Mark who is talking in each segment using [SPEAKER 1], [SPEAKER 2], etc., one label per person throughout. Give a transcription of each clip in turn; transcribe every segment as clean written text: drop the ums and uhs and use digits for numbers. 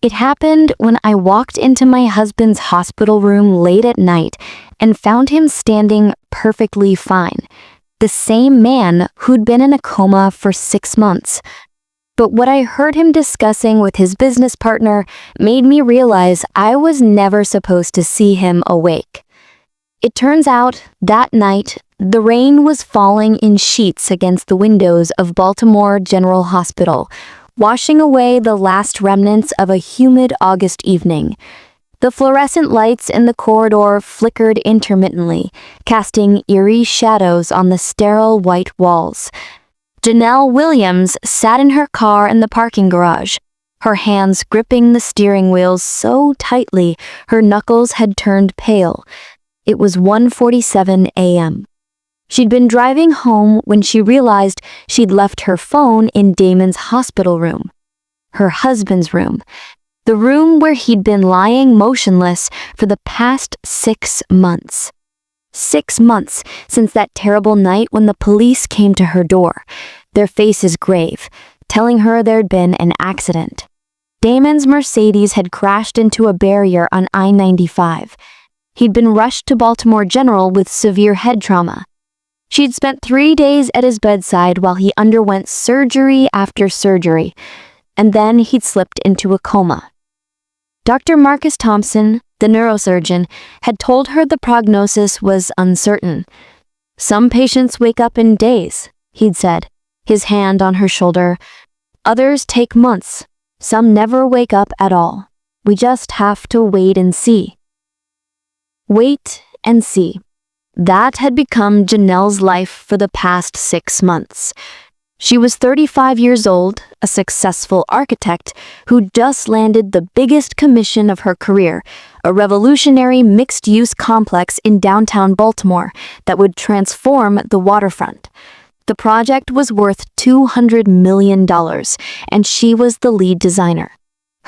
[SPEAKER 1] It happened when I walked into my husband's hospital room late at night and found him standing perfectly fine. The same man who'd been in a coma for 6 months. But what I heard him discussing with his business partner made me realize I was never supposed to see him awake. It turns out, that night, the rain was falling in sheets against the windows of Baltimore General Hospital, washing away the last remnants of a humid August evening. The fluorescent lights in the corridor flickered intermittently, casting eerie shadows on the sterile white walls. Janelle Williams sat in her car in the parking garage, her hands gripping the steering wheel so tightly her knuckles had turned pale. It was 1:47 a.m. She'd been driving home when she realized she'd left her phone in Damon's hospital room. Her husband's room. The room where he'd been lying motionless for the past 6 months. 6 months since that terrible night when the police came to her door, their faces grave, telling her there'd been an accident. Damon's Mercedes had crashed into a barrier on I-95. He'd been rushed to Baltimore General with severe head trauma. She'd spent 3 days at his bedside while he underwent surgery after surgery, and then he'd slipped into a coma. Dr. Marcus Thompson, the neurosurgeon, had told her the prognosis was uncertain. "Some patients wake up in days," he'd said, his hand on her shoulder. "Others take months. Some never wake up at all. We just have to wait and see." Wait and see. That had become Janelle's life for the past 6 months. She was 35 years old, a successful architect who just landed the biggest commission of her career, a revolutionary mixed-use complex in downtown Baltimore that would transform the waterfront. The project was worth $200 million, and she was the lead designer.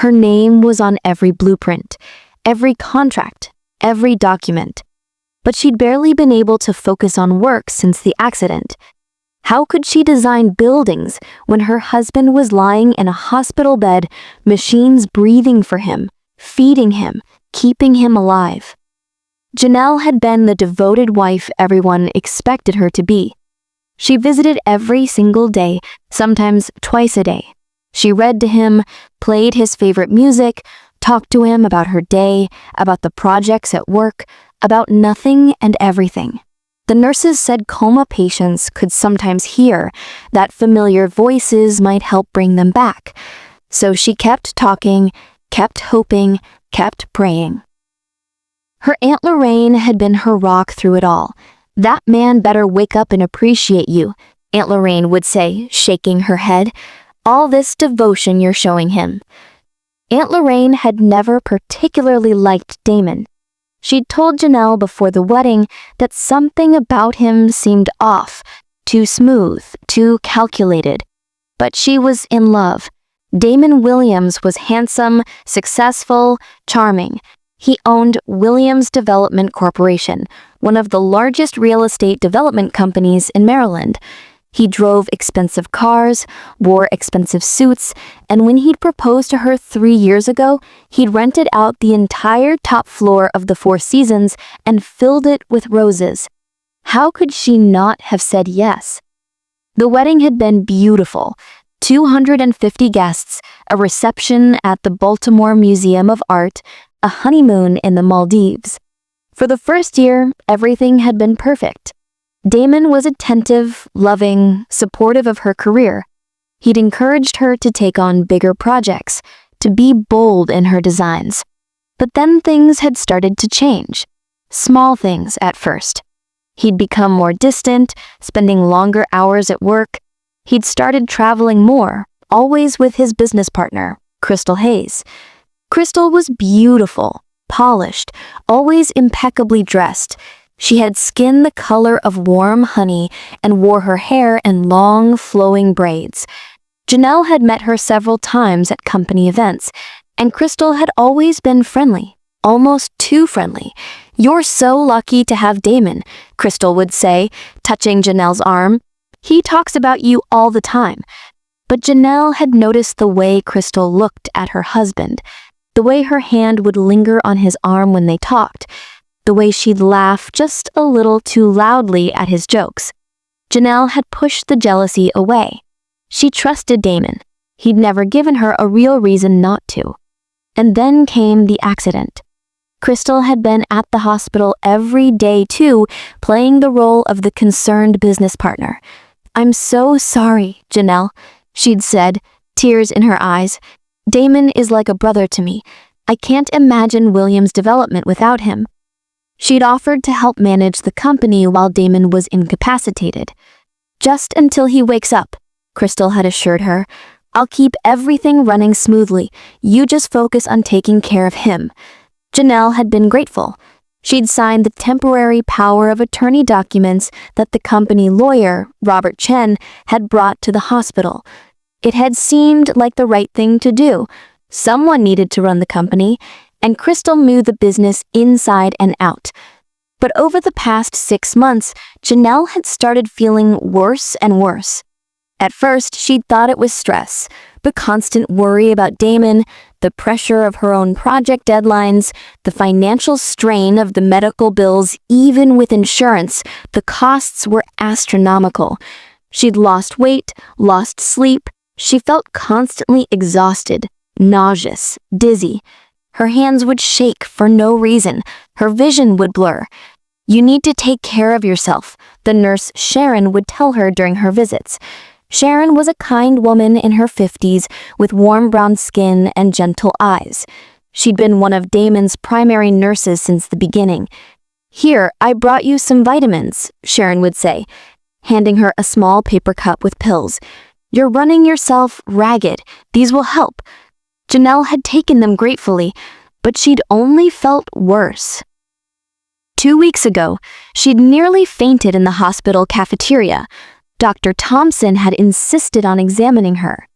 [SPEAKER 1] Her name was on every blueprint, every contract, every document. But she'd barely been able to focus on work since the accident. How could she design buildings when her husband was lying in a hospital bed, machines breathing for him, feeding him, keeping him alive? Janelle had been the devoted wife everyone expected her to be. She visited every single day, sometimes twice a day. She read to him, played his favorite music, talked to him about her day, about the projects at work, about nothing and everything. The nurses said coma patients could sometimes hear that familiar voices might help bring them back. So she kept talking, kept hoping, kept praying. Her Aunt Lorraine had been her rock through it all. "That man better wake up and appreciate you," Aunt Lorraine would say, shaking her head. "All this devotion you're showing him." Aunt Lorraine had never particularly liked Damon. She'd told Janelle before the wedding that something about him seemed off, too smooth, too calculated. But she was in love. Damon Williams was handsome, successful, charming. He owned Williams Development Corporation, one of the largest real estate development companies in Maryland. He drove expensive cars, wore expensive suits, and when he'd proposed to her 3 years ago, he'd rented out the entire top floor of the Four Seasons and filled it with roses. How could she not have said yes? The wedding had been beautiful. 250 guests, a reception at the Baltimore Museum of Art, a honeymoon in the Maldives. For the first year, everything had been perfect. Damon was attentive, loving, supportive of her career. He'd encouraged her to take on bigger projects, to be bold in her designs. But then things had started to change. Small things at first. He'd become more distant, spending longer hours at work. He'd started traveling more, always with his business partner, Crystal Hayes. Crystal was beautiful, polished, always impeccably dressed. She had skin the color of warm honey and wore her hair in long, flowing braids. Janelle had met her several times at company events, and Crystal had always been friendly, almost too friendly. "You're so lucky to have Damon," Crystal would say, touching Janelle's arm. "He talks about you all the time." But Janelle had noticed the way Crystal looked at her husband, the way her hand would linger on his arm when they talked, the way she'd laugh just a little too loudly at his jokes. Janelle had pushed the jealousy away. She trusted Damon. He'd never given her a real reason not to. And then came the accident. Crystal had been at the hospital every day too, playing the role of the concerned business partner. "I'm so sorry, Janelle," she'd said, tears in her eyes. "Damon is like a brother to me. I can't imagine William's development without him." She'd offered to help manage the company while Damon was incapacitated. "Just until he wakes up," Crystal had assured her. "I'll keep everything running smoothly. You just focus on taking care of him." Janelle had been grateful. She'd signed the temporary power of attorney documents that the company lawyer, Robert Chen, had brought to the hospital. It had seemed like the right thing to do. Someone needed to run the company, and Crystal knew the business inside and out. But over the past 6 months, Janelle had started feeling worse and worse. At first, she'd thought it was stress, the constant worry about Damon, the pressure of her own project deadlines, the financial strain of the medical bills. Even with insurance, the costs were astronomical. She'd lost weight, lost sleep. She felt constantly exhausted, nauseous, dizzy. Her hands would shake for no reason. Her vision would blur. "You need to take care of yourself," the nurse Sharon would tell her during her visits. Sharon was a kind woman in her 50s with warm brown skin and gentle eyes. She'd been one of Damon's primary nurses since the beginning. "Here, I brought you some vitamins," Sharon would say, handing her a small paper cup with pills. "You're running yourself ragged. These will help." Janelle had taken them gratefully, but she'd only felt worse. 2 weeks ago, she'd nearly fainted in the hospital cafeteria. Dr. Thompson had insisted on examining her.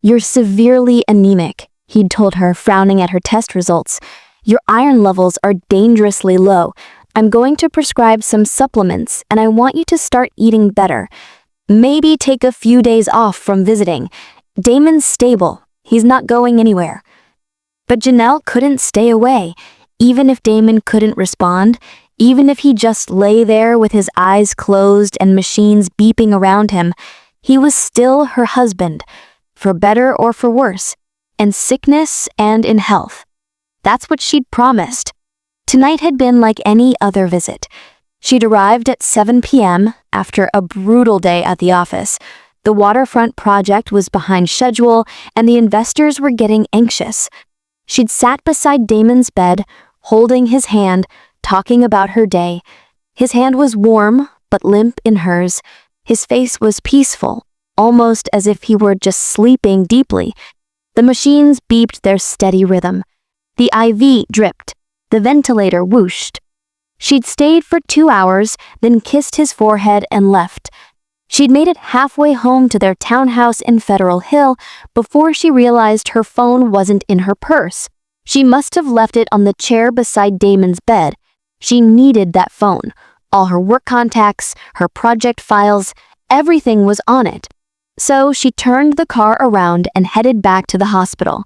[SPEAKER 1] "You're severely anemic," he'd told her, frowning at her test results. "Your iron levels are dangerously low. I'm going to prescribe some supplements, and I want you to start eating better. Maybe take a few days off from visiting. Damon's stable. He's not going anywhere." But Janelle couldn't stay away. Even if Damon couldn't respond, even if he just lay there with his eyes closed and machines beeping around him, he was still her husband, for better or for worse, in sickness and in health. That's what she'd promised. Tonight had been like any other visit. She'd arrived at 7 p.m. after a brutal day at the office. The waterfront project was behind schedule, and the investors were getting anxious. She'd sat beside Damon's bed, holding his hand, talking about her day. His hand was warm, but limp in hers. His face was peaceful, almost as if he were just sleeping deeply. The machines beeped their steady rhythm. The IV dripped. The ventilator whooshed. She'd stayed for 2 hours, then kissed his forehead and left. She'd made it halfway home to their townhouse in Federal Hill before she realized her phone wasn't in her purse. She must have left it on the chair beside Damon's bed. She needed that phone. All her work contacts, her project files, everything was on it. So she turned the car around and headed back to the hospital.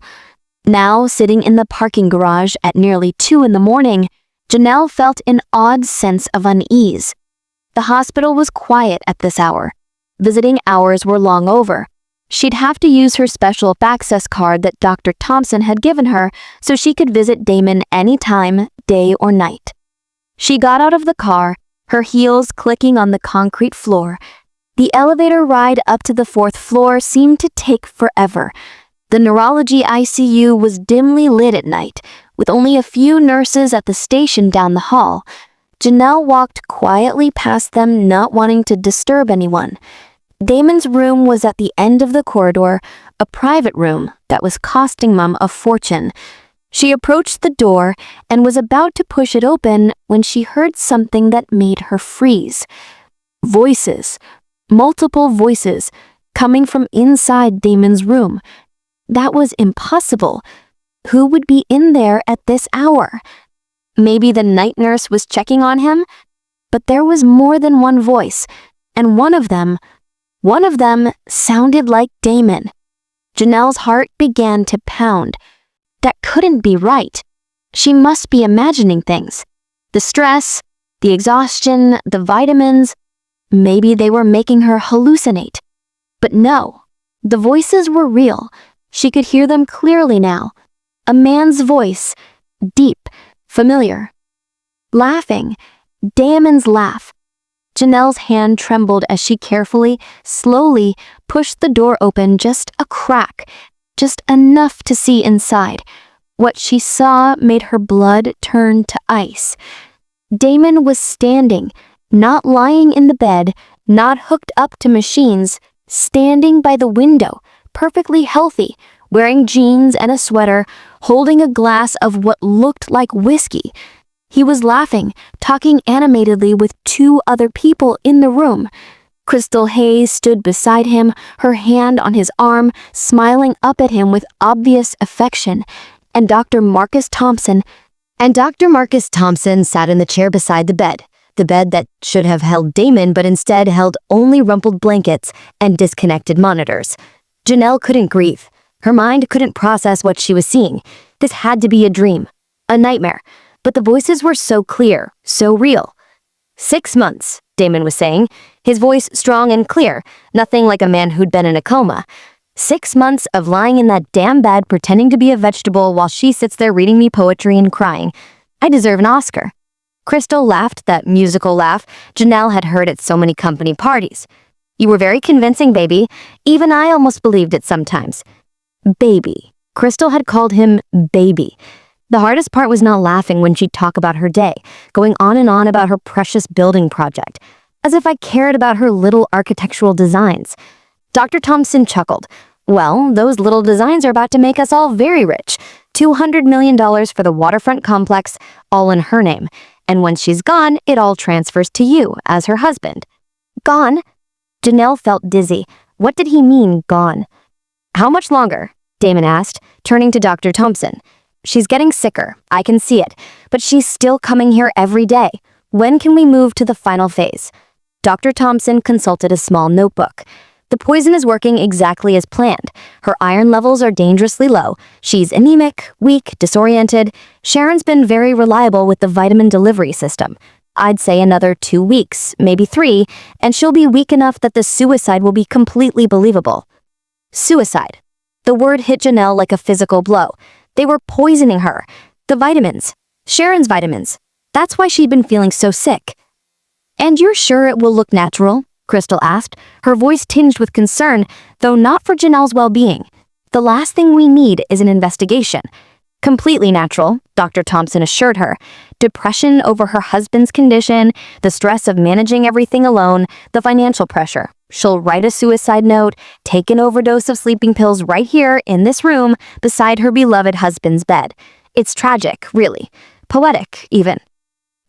[SPEAKER 1] Now, sitting in the parking garage at nearly 2 in the morning, Janelle felt an odd sense of unease. The hospital was quiet at this hour. Visiting hours were long over. She'd have to use her special access card that Dr. Thompson had given her so she could visit Damon anytime, day or night. She got out of the car, her heels clicking on the concrete floor. The elevator ride up to the 4th floor seemed to take forever. The neurology ICU was dimly lit at night, with only a few nurses at the station down the hall. Janelle walked quietly past them, not wanting to disturb anyone. Damon's room was at the end of the corridor, a private room that was costing Mom a fortune. She approached the door and was about to push it open when she heard something that made her freeze. Voices, multiple voices, coming from inside Damon's room. That was impossible. Who would be in there at this hour? Maybe the night nurse was checking on him? But there was more than one voice, and one of them One of them sounded like Damon. Janelle's heart began to pound. That couldn't be right. She must be imagining things. The stress, the exhaustion, the vitamins, maybe they were making her hallucinate. But no, the voices were real. She could hear them clearly now. A man's voice, deep, familiar. Laughing, Damon's laugh. Janelle's hand trembled as she carefully, slowly pushed the door open just a crack, just enough to see inside. What she saw made her blood turn to ice. Damon was standing, not lying in the bed, not hooked up to machines, standing by the window, perfectly healthy, wearing jeans and a sweater, holding a glass of what looked like whiskey. He was laughing, talking animatedly with two other people in the room. Crystal Hayes stood beside him, her hand on his arm, smiling up at him with obvious affection. And Dr. Marcus Thompson sat in the chair beside the bed that should have held Damon but instead held only rumpled blankets and disconnected monitors. Janelle couldn't breathe. Her mind couldn't process what she was seeing. This had to be a dream, a nightmare. But the voices were so clear, so real. 6 months, Damon was saying, his voice strong and clear, nothing like a man who'd been in a coma. 6 months of lying in that damn bed pretending to be a vegetable while she sits there reading me poetry and crying. I deserve an Oscar. Crystal laughed that musical laugh Janelle had heard at so many company parties. You were very convincing, baby. Even I almost believed it sometimes. Baby. Crystal had called him baby. The hardest part was not laughing when she'd talk about her day, going on and on about her precious building project, as if I cared about her little architectural designs. Dr. Thompson chuckled. Well, those little designs are about to make us all very rich. $200 million for the waterfront complex, all in her name. And when she's gone, it all transfers to you as her husband. Gone? Janelle felt dizzy. What did he mean, gone? How much longer? Damon asked, turning to Dr. Thompson. She's getting sicker, I can see it, but she's still coming here every day. When can we move to the final phase? Dr. Thompson consulted a small notebook. The poison is working exactly as planned. Her iron levels are dangerously low. She's anemic, weak, disoriented. Sharon's been very reliable with the vitamin delivery system. I'd say another 2 weeks, maybe 3, and she'll be weak enough that the suicide will be completely believable. Suicide. The word hit Janelle like a physical blow. They were poisoning her. The vitamins. Sharon's vitamins. That's why she'd been feeling so sick. And you're sure it will look natural? Crystal asked, her voice tinged with concern, though not for Janelle's well-being. The last thing we need is an investigation. Completely natural, Dr. Thompson assured her. Depression over her husband's condition, the stress of managing everything alone, the financial pressure. She'll write a suicide note, take an overdose of sleeping pills right here in this room beside her beloved husband's bed. It's tragic, really. Poetic, even.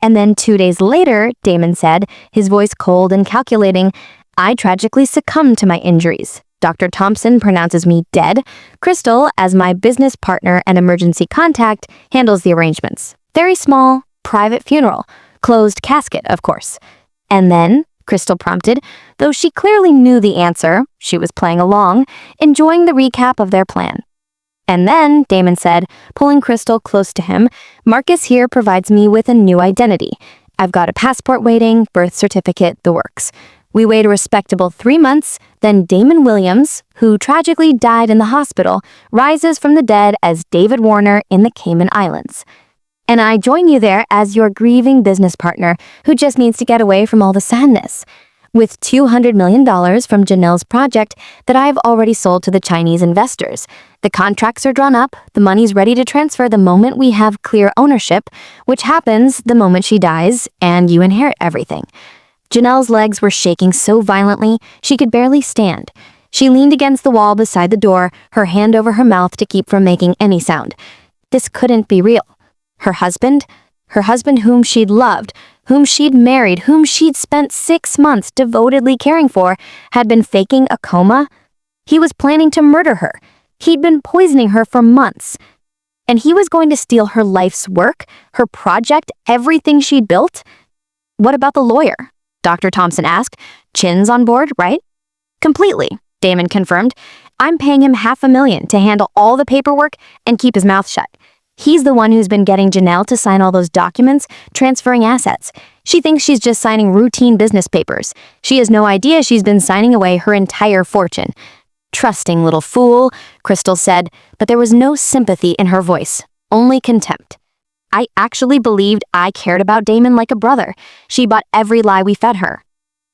[SPEAKER 1] And then 2 days later, Damon said, his voice cold and calculating, I tragically succumbed to my injuries. Dr. Thompson pronounces me dead. Crystal, as my business partner and emergency contact, handles the arrangements. Very small, private funeral. Closed casket, of course. And then, Crystal prompted, though she clearly knew the answer, she was playing along, enjoying the recap of their plan. And then, Damon said, pulling Crystal close to him, Marcus here provides me with a new identity. I've got a passport waiting, birth certificate, the works. We wait a respectable 3 months, then Damon Williams, who tragically died in the hospital, rises from the dead as David Warner in the Cayman Islands. And I join you there as your grieving business partner who just needs to get away from all the sadness. With $200 million from Janelle's project that I've already sold to the Chinese investors. The contracts are drawn up, the money's ready to transfer the moment we have clear ownership, which happens the moment she dies and you inherit everything. Janelle's legs were shaking so violently she could barely stand. She leaned against the wall beside the door, her hand over her mouth to keep from making any sound. This couldn't be real. Her husband whom she'd loved, whom she'd married, whom she'd spent 6 months devotedly caring for, had been faking a coma. He was planning to murder her. He'd been poisoning her for months. And he was going to steal her life's work, her project, everything she'd built? What about the lawyer? Dr. Thompson asked. Chin's on board, right? Completely, Damon confirmed. I'm paying him $500,000 to handle all the paperwork and keep his mouth shut. He's the one who's been getting Janelle to sign all those documents, transferring assets. She thinks she's just signing routine business papers. She has no idea she's been signing away her entire fortune. Trusting little fool, Crystal said, but there was no sympathy in her voice, only contempt. I actually believed I cared about Damon like a brother. She bought every lie we fed her.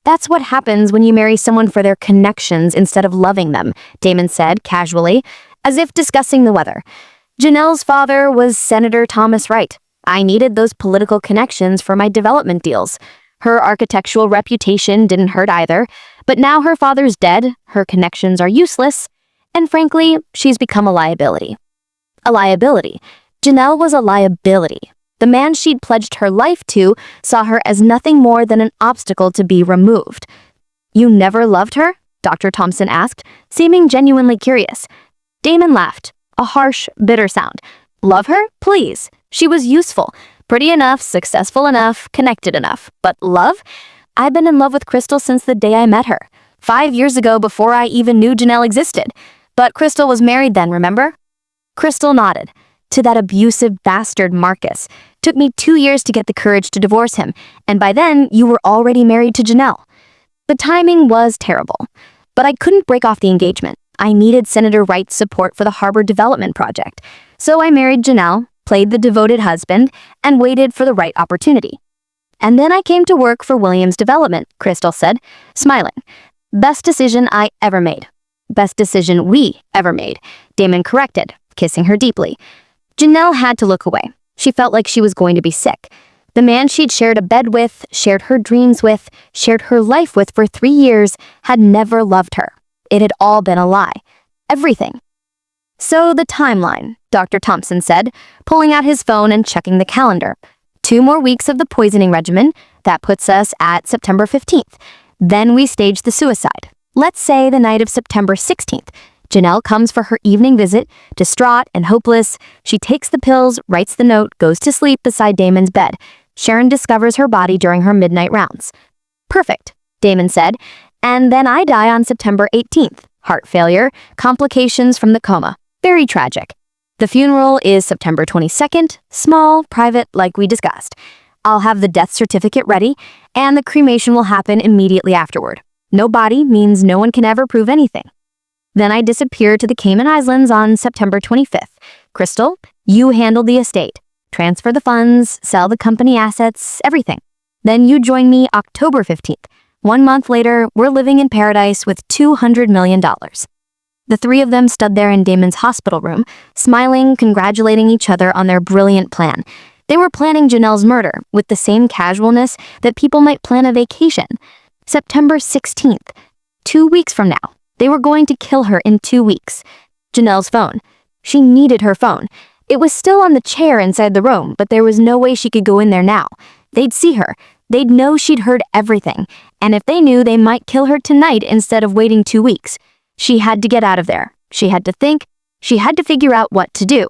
[SPEAKER 1] That's what happens when you marry someone for their connections instead of loving them, Damon said casually, as if discussing the weather. Janelle's father was Senator Thomas Wright. I needed those political connections for my development deals. Her architectural reputation didn't hurt either, but now her father's dead, her connections are useless, and frankly, she's become a liability. A liability. Janelle was a liability. The man she'd pledged her life to saw her as nothing more than an obstacle to be removed. You never loved her? Dr. Thompson asked, seeming genuinely curious. Damon laughed, a harsh, bitter sound. Love her? Please. She was useful, pretty enough, successful enough, connected enough. But love? I've been in love with Crystal since the day I met her. 5 years ago, before I even knew Janelle existed. But Crystal was married then, remember? Crystal nodded. To that abusive bastard Marcus. Took me 2 years to get the courage to divorce him, and by then you were already married to Janelle. The timing was terrible, but I couldn't break off the engagement. I needed Senator Wright's support for the Harbor Development Project, so I married Janelle, played the devoted husband, and waited for the right opportunity. And then I came to work for Williams Development, Crystal said, smiling. Best decision I ever made. Best decision we ever made, Damon corrected, kissing her deeply. Janelle had to look away. She felt like she was going to be sick. The man she'd shared a bed with, shared her dreams with, shared her life with for 3 years, had never loved her. It had all been a lie. Everything. So the timeline, Dr. Thompson said, pulling out his phone and checking the calendar. 2 more weeks of the poisoning regimen. That puts us at September 15th. Then we stage the suicide. Let's say the night of September 16th. Janelle comes for her evening visit, distraught and hopeless. She takes the pills, writes the note, goes to sleep beside Damon's bed. Sharon discovers her body during her midnight rounds. Perfect, Damon said. And then I die on September 18th. Heart failure, complications from the coma. Very tragic. The funeral is September 22nd, small, private, like we discussed. I'll have the death certificate ready, and the cremation will happen immediately afterward. No body means no one can ever prove anything. Then I disappeared to the Cayman Islands on September 25th. Crystal, you handle the estate. Transfer the funds, sell the company assets, everything. Then you join me October 15th. 1 month later, we're living in paradise with $200 million. The 3 of them stood there in Damon's hospital room, smiling, congratulating each other on their brilliant plan. They were planning Janelle's murder with the same casualness that people might plan a vacation. September 16th, 2 weeks from now. They were going to kill her in 2 weeks. Janelle's phone. She needed her phone. It was still on the chair inside the room, but there was no way she could go in there now. They'd see her. They'd know she'd heard everything. And if they knew, they might kill her tonight instead of waiting 2 weeks. She had to get out of there. She had to think. She had to figure out what to do.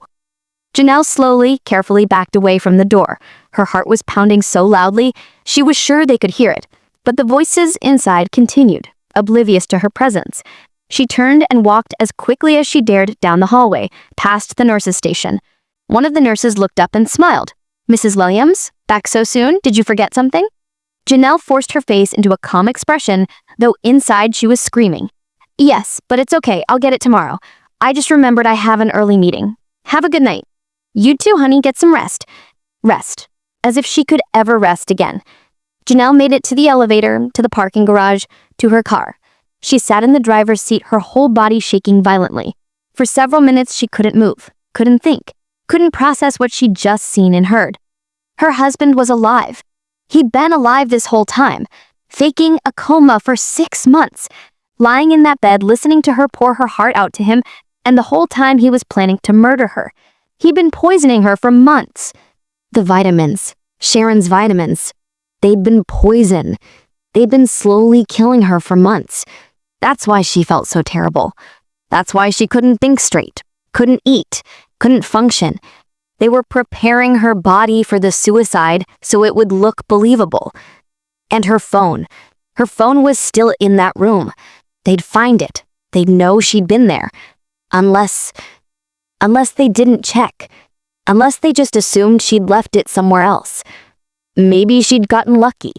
[SPEAKER 1] Janelle slowly, carefully backed away from the door. Her heart was pounding so loudly, she was sure they could hear it. But the voices inside continued, oblivious to her presence. She turned and walked as quickly as she dared down the hallway, past the nurse's station. One of the nurses looked up and smiled. Mrs. Williams, back so soon? Did you forget something? Janelle forced her face into a calm expression, though inside she was screaming. Yes, but it's okay. I'll get it tomorrow. I just remembered I have an early meeting. Have a good night. You too, honey. Get some rest. Rest. As if she could ever rest again. Janelle made it to the elevator, to the parking garage, to her car. She sat in the driver's seat, her whole body shaking violently. For several minutes, she couldn't move, couldn't think, couldn't process what she'd just seen and heard. Her husband was alive. He'd been alive this whole time, faking a coma for 6 months, lying in that bed, listening to her pour her heart out to him, and the whole time he was planning to murder her. He'd been poisoning her for months. The vitamins, Sharon's vitamins, they'd been poison. They'd been slowly killing her for months. That's why she felt so terrible. That's why she couldn't think straight, couldn't eat, couldn't function. They were preparing her body for the suicide so it would look believable. And her phone was still in that room. They'd find it. They'd know she'd been there. Unless they didn't check. Unless they just assumed she'd left it somewhere else. Maybe she'd gotten lucky.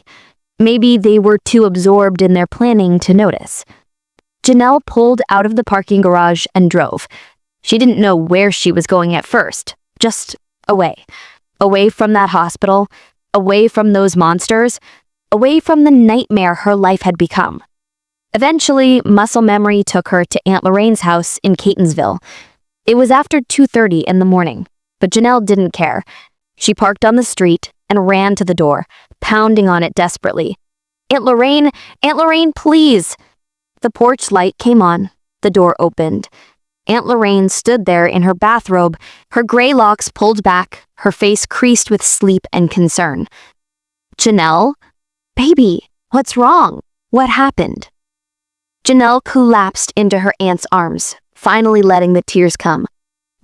[SPEAKER 1] Maybe they were too absorbed in their planning to notice. Janelle pulled out of the parking garage and drove. She didn't know where she was going at first. Just away. Away from that hospital. Away from those monsters. Away from the nightmare her life had become. Eventually, muscle memory took her to Aunt Lorraine's house in Catonsville. It was after 2:30 in the morning, but Janelle didn't care. She parked on the street and ran to the door, pounding on it desperately. Aunt Lorraine, please! The porch light came on. The door opened. Aunt Lorraine stood there in her bathrobe, her gray locks pulled back, her face creased with sleep and concern. Janelle? Baby, what's wrong? What happened? Janelle collapsed into her aunt's arms, finally letting the tears come.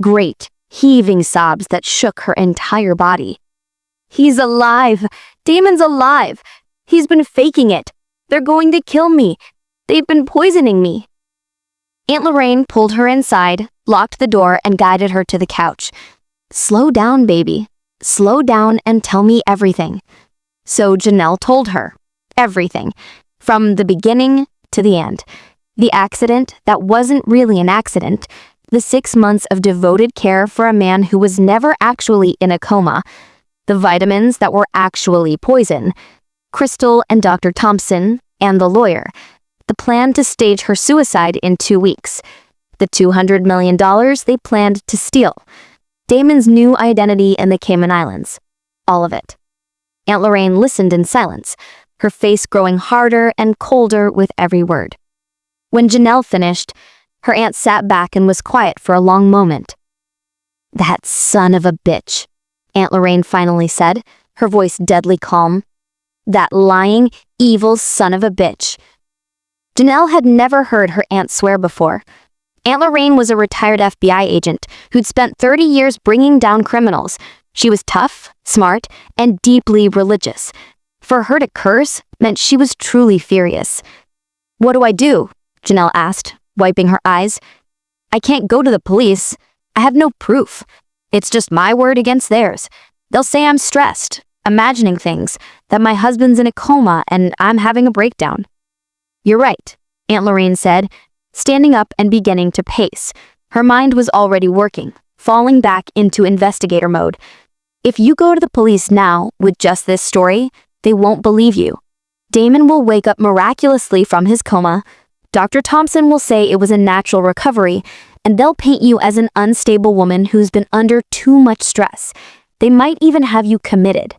[SPEAKER 1] Great, heaving sobs that shook her entire body. He's alive! Damon's alive! He's been faking it! They're going to kill me! They've been poisoning me! Aunt Lorraine pulled her inside, locked the door, and guided her to the couch. Slow down, baby. Slow down and tell me everything. So Janelle told her. Everything. From the beginning to the end. The accident that wasn't really an accident. The 6 months of devoted care for a man who was never actually in a coma. The vitamins that were actually poison. Crystal and Dr. Thompson and the lawyer. The plan to stage her suicide in 2 weeks. The $200 million they planned to steal. Damon's new identity in the Cayman Islands. All of it. Aunt Lorraine listened in silence, her face growing harder and colder with every word. When Janelle finished, her aunt sat back and was quiet for a long moment. That son of a bitch, Aunt Lorraine finally said, her voice deadly calm. That lying, evil son of a bitch. Janelle had never heard her aunt swear before. Aunt Lorraine was a retired FBI agent who'd spent 30 years bringing down criminals. She was tough, smart, and deeply religious. For her to curse meant she was truly furious. What do I do? Janelle asked, wiping her eyes. I can't go to the police. I have no proof. It's just my word against theirs. They'll say I'm stressed, imagining things, that my husband's in a coma and I'm having a breakdown. You're right, Aunt Lorraine said, standing up and beginning to pace. Her mind was already working, falling back into investigator mode. If you go to the police now with just this story, they won't believe you. Damon will wake up miraculously from his coma. Dr. Thompson will say it was a natural recovery, and they'll paint you as an unstable woman who's been under too much stress. They might even have you committed.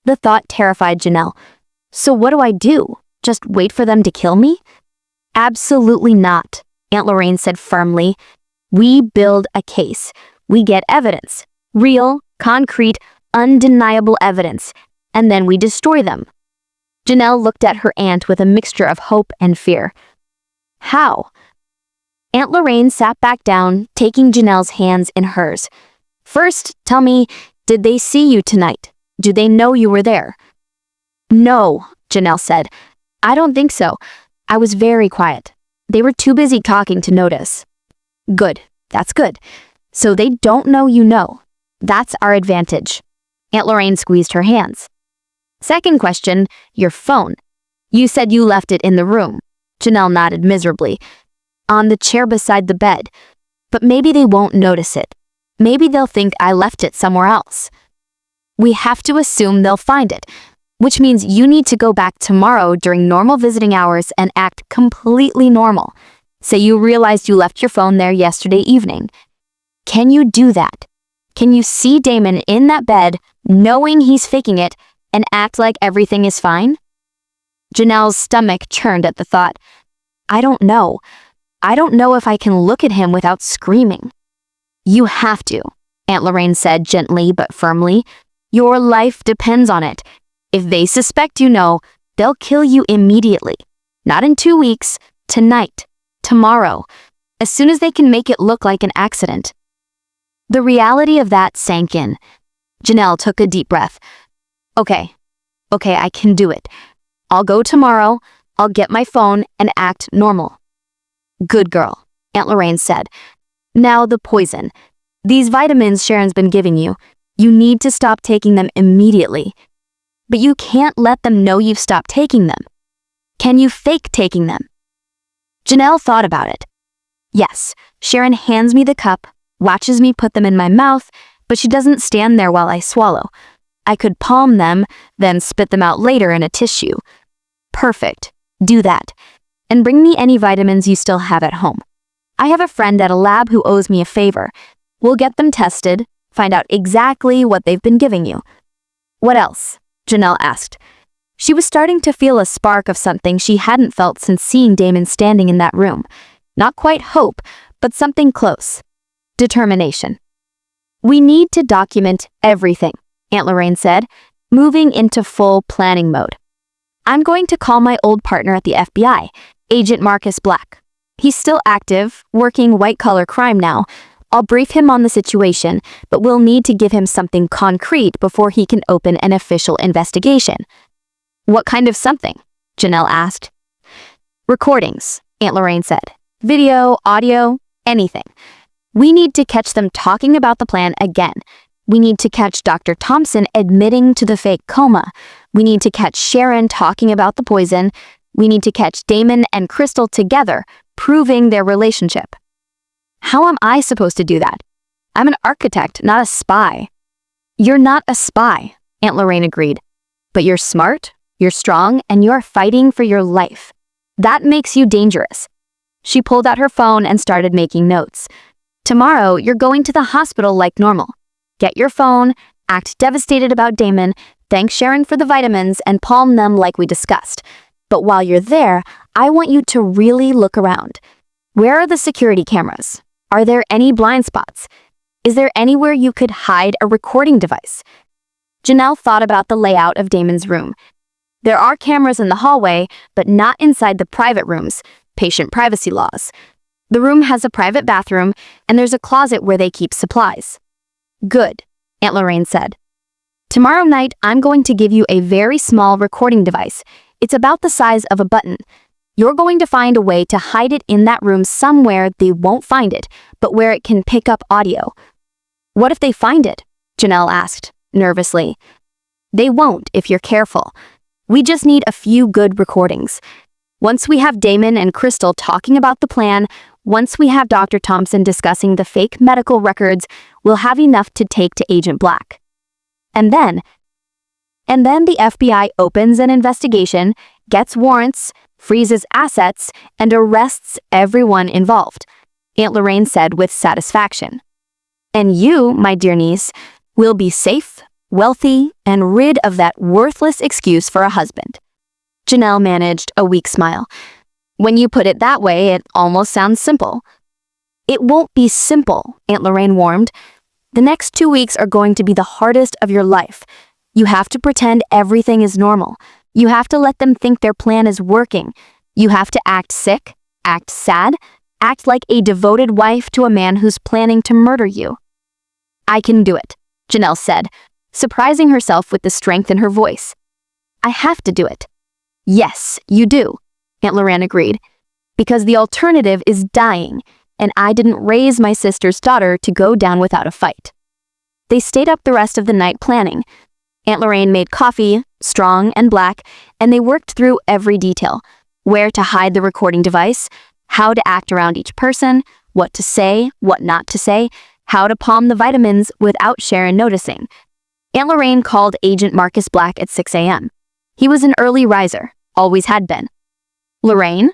[SPEAKER 1] The thought terrified Janelle. So what do I do? Just wait for them to kill me? Absolutely not, Aunt Lorraine said firmly. We build a case. We get evidence. Real, concrete, undeniable evidence. And then we destroy them. Janelle looked at her aunt with a mixture of hope and fear. How? Aunt Lorraine sat back down, taking Janelle's hands in hers. First, tell me, did they see you tonight? Do they know you were there? No, Janelle said. I don't think so. I was very quiet. They were too busy talking to notice. Good. That's good. So they don't know you know. That's our advantage. Aunt Lorraine squeezed her hands. Second question, your phone. You said you left it in the room. Janelle nodded miserably. On the chair beside the bed. But maybe they won't notice it. Maybe they'll think I left it somewhere else. We have to assume they'll find it, which means you need to go back tomorrow during normal visiting hours and act completely normal. Say you realized you left your phone there yesterday evening. Can you do that? Can you see Damon in that bed, knowing he's faking it, and act like everything is fine? Janelle's stomach churned at the thought. I don't know. I don't know if I can look at him without screaming. You have to, Aunt Lorraine said gently but firmly. Your life depends on it. If they suspect you know, they'll kill you immediately. Not in 2 weeks, tonight, tomorrow, as soon as they can make it look like an accident. The reality of that sank in. Janelle took a deep breath. Okay, I can do it. I'll go tomorrow, I'll get my phone and act normal. Good girl, Aunt Lorraine said. Now the poison. These vitamins Sharon's been giving you. You need to stop taking them immediately. But you can't let them know you've stopped taking them. Can you fake taking them? Janelle thought about it. Yes, Sharon hands me the cup, watches me put them in my mouth, but she doesn't stand there while I swallow. I could palm them, then spit them out later in a tissue. Perfect. Do that. And bring me any vitamins you still have at home. I have a friend at a lab who owes me a favor. We'll get them tested, find out exactly what they've been giving you. What else? Janelle asked. She was starting to feel a spark of something she hadn't felt since seeing Damon standing in that room. Not quite hope, but something close. Determination. We need to document everything, Aunt Lorraine said, moving into full planning mode. I'm going to call my old partner at the FBI, Agent Marcus Black. He's still active, working white-collar crime now. I'll brief him on the situation, but we'll need to give him something concrete before he can open an official investigation. What kind of something? Janelle asked. Recordings, Aunt Lorraine said. Video, audio, anything. We need to catch them talking about the plan again. We need to catch Dr. Thompson admitting to the fake coma. We need to catch Sharon talking about the poison. We need to catch Damon and Crystal together, proving their relationship. How am I supposed to do that? I'm an architect, not a spy. You're not a spy, Aunt Lorraine agreed. But you're smart, you're strong, and you're fighting for your life. That makes you dangerous. She pulled out her phone and started making notes. Tomorrow, you're going to the hospital like normal. Get your phone, act devastated about Damon, thank Sharon for the vitamins, and palm them like we discussed. But while you're there, I want you to really look around. Where are the security cameras? Are there any blind spots? Is there anywhere you could hide a recording device? Janelle thought about the layout of Damon's room. There are cameras in the hallway, but not inside the private rooms, patient privacy laws. The room has a private bathroom, and there's a closet where they keep supplies. Good, Aunt Lorraine said. Tomorrow night, I'm going to give you a very small recording device. It's about the size of a button. You're going to find a way to hide it in that room somewhere they won't find it, but where it can pick up audio. What if they find it? Janelle asked, nervously. They won't if you're careful. We just need a few good recordings. Once we have Damon and Crystal talking about the plan, once we have Dr. Thompson discussing the fake medical records, we'll have enough to take to Agent Black. And then the FBI opens an investigation, gets warrants, freezes assets, and arrests everyone involved, Aunt Lorraine said with satisfaction. And you, my dear niece, will be safe, wealthy, and rid of that worthless excuse for a husband. Janelle managed a weak smile. When you put it that way, it almost sounds simple. It won't be simple, Aunt Lorraine warned. The next 2 weeks are going to be the hardest of your life. You have to pretend everything is normal. You have to let them think their plan is working. You have to act sick, act sad, act like a devoted wife to a man who's planning to murder you. I can do it, Janelle said, surprising herself with the strength in her voice. I have to do it. Yes, you do, Aunt Lorraine agreed, because the alternative is dying, and I didn't raise my sister's daughter to go down without a fight. They stayed up the rest of the night planning. Aunt Lorraine made coffee, strong and black, and they worked through every detail. Where to hide the recording device, how to act around each person, what to say, what not to say, how to palm the vitamins without Sharon noticing. Aunt Lorraine called Agent Marcus Black at 6 a.m. He was an early riser, always had been. Lorraine?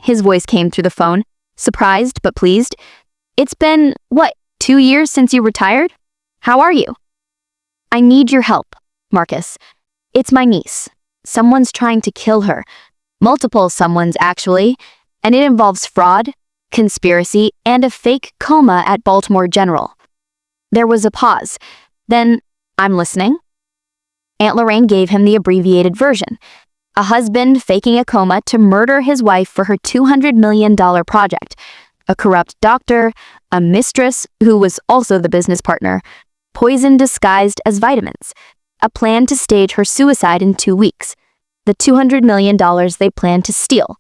[SPEAKER 1] His voice came through the phone, surprised but pleased. It's been, 2 years since you retired? How are you? I need your help, Marcus. It's my niece. Someone's trying to kill her. Multiple someones, actually. And it involves fraud, conspiracy, and a fake coma at Baltimore General. There was a pause. Then, I'm listening. Aunt Lorraine gave him the abbreviated version. A husband faking a coma to murder his wife for her $200 million project. A corrupt doctor, a mistress who was also the business partner, poison disguised as vitamins, a plan to stage her suicide in 2 weeks, the $200 million they planned to steal.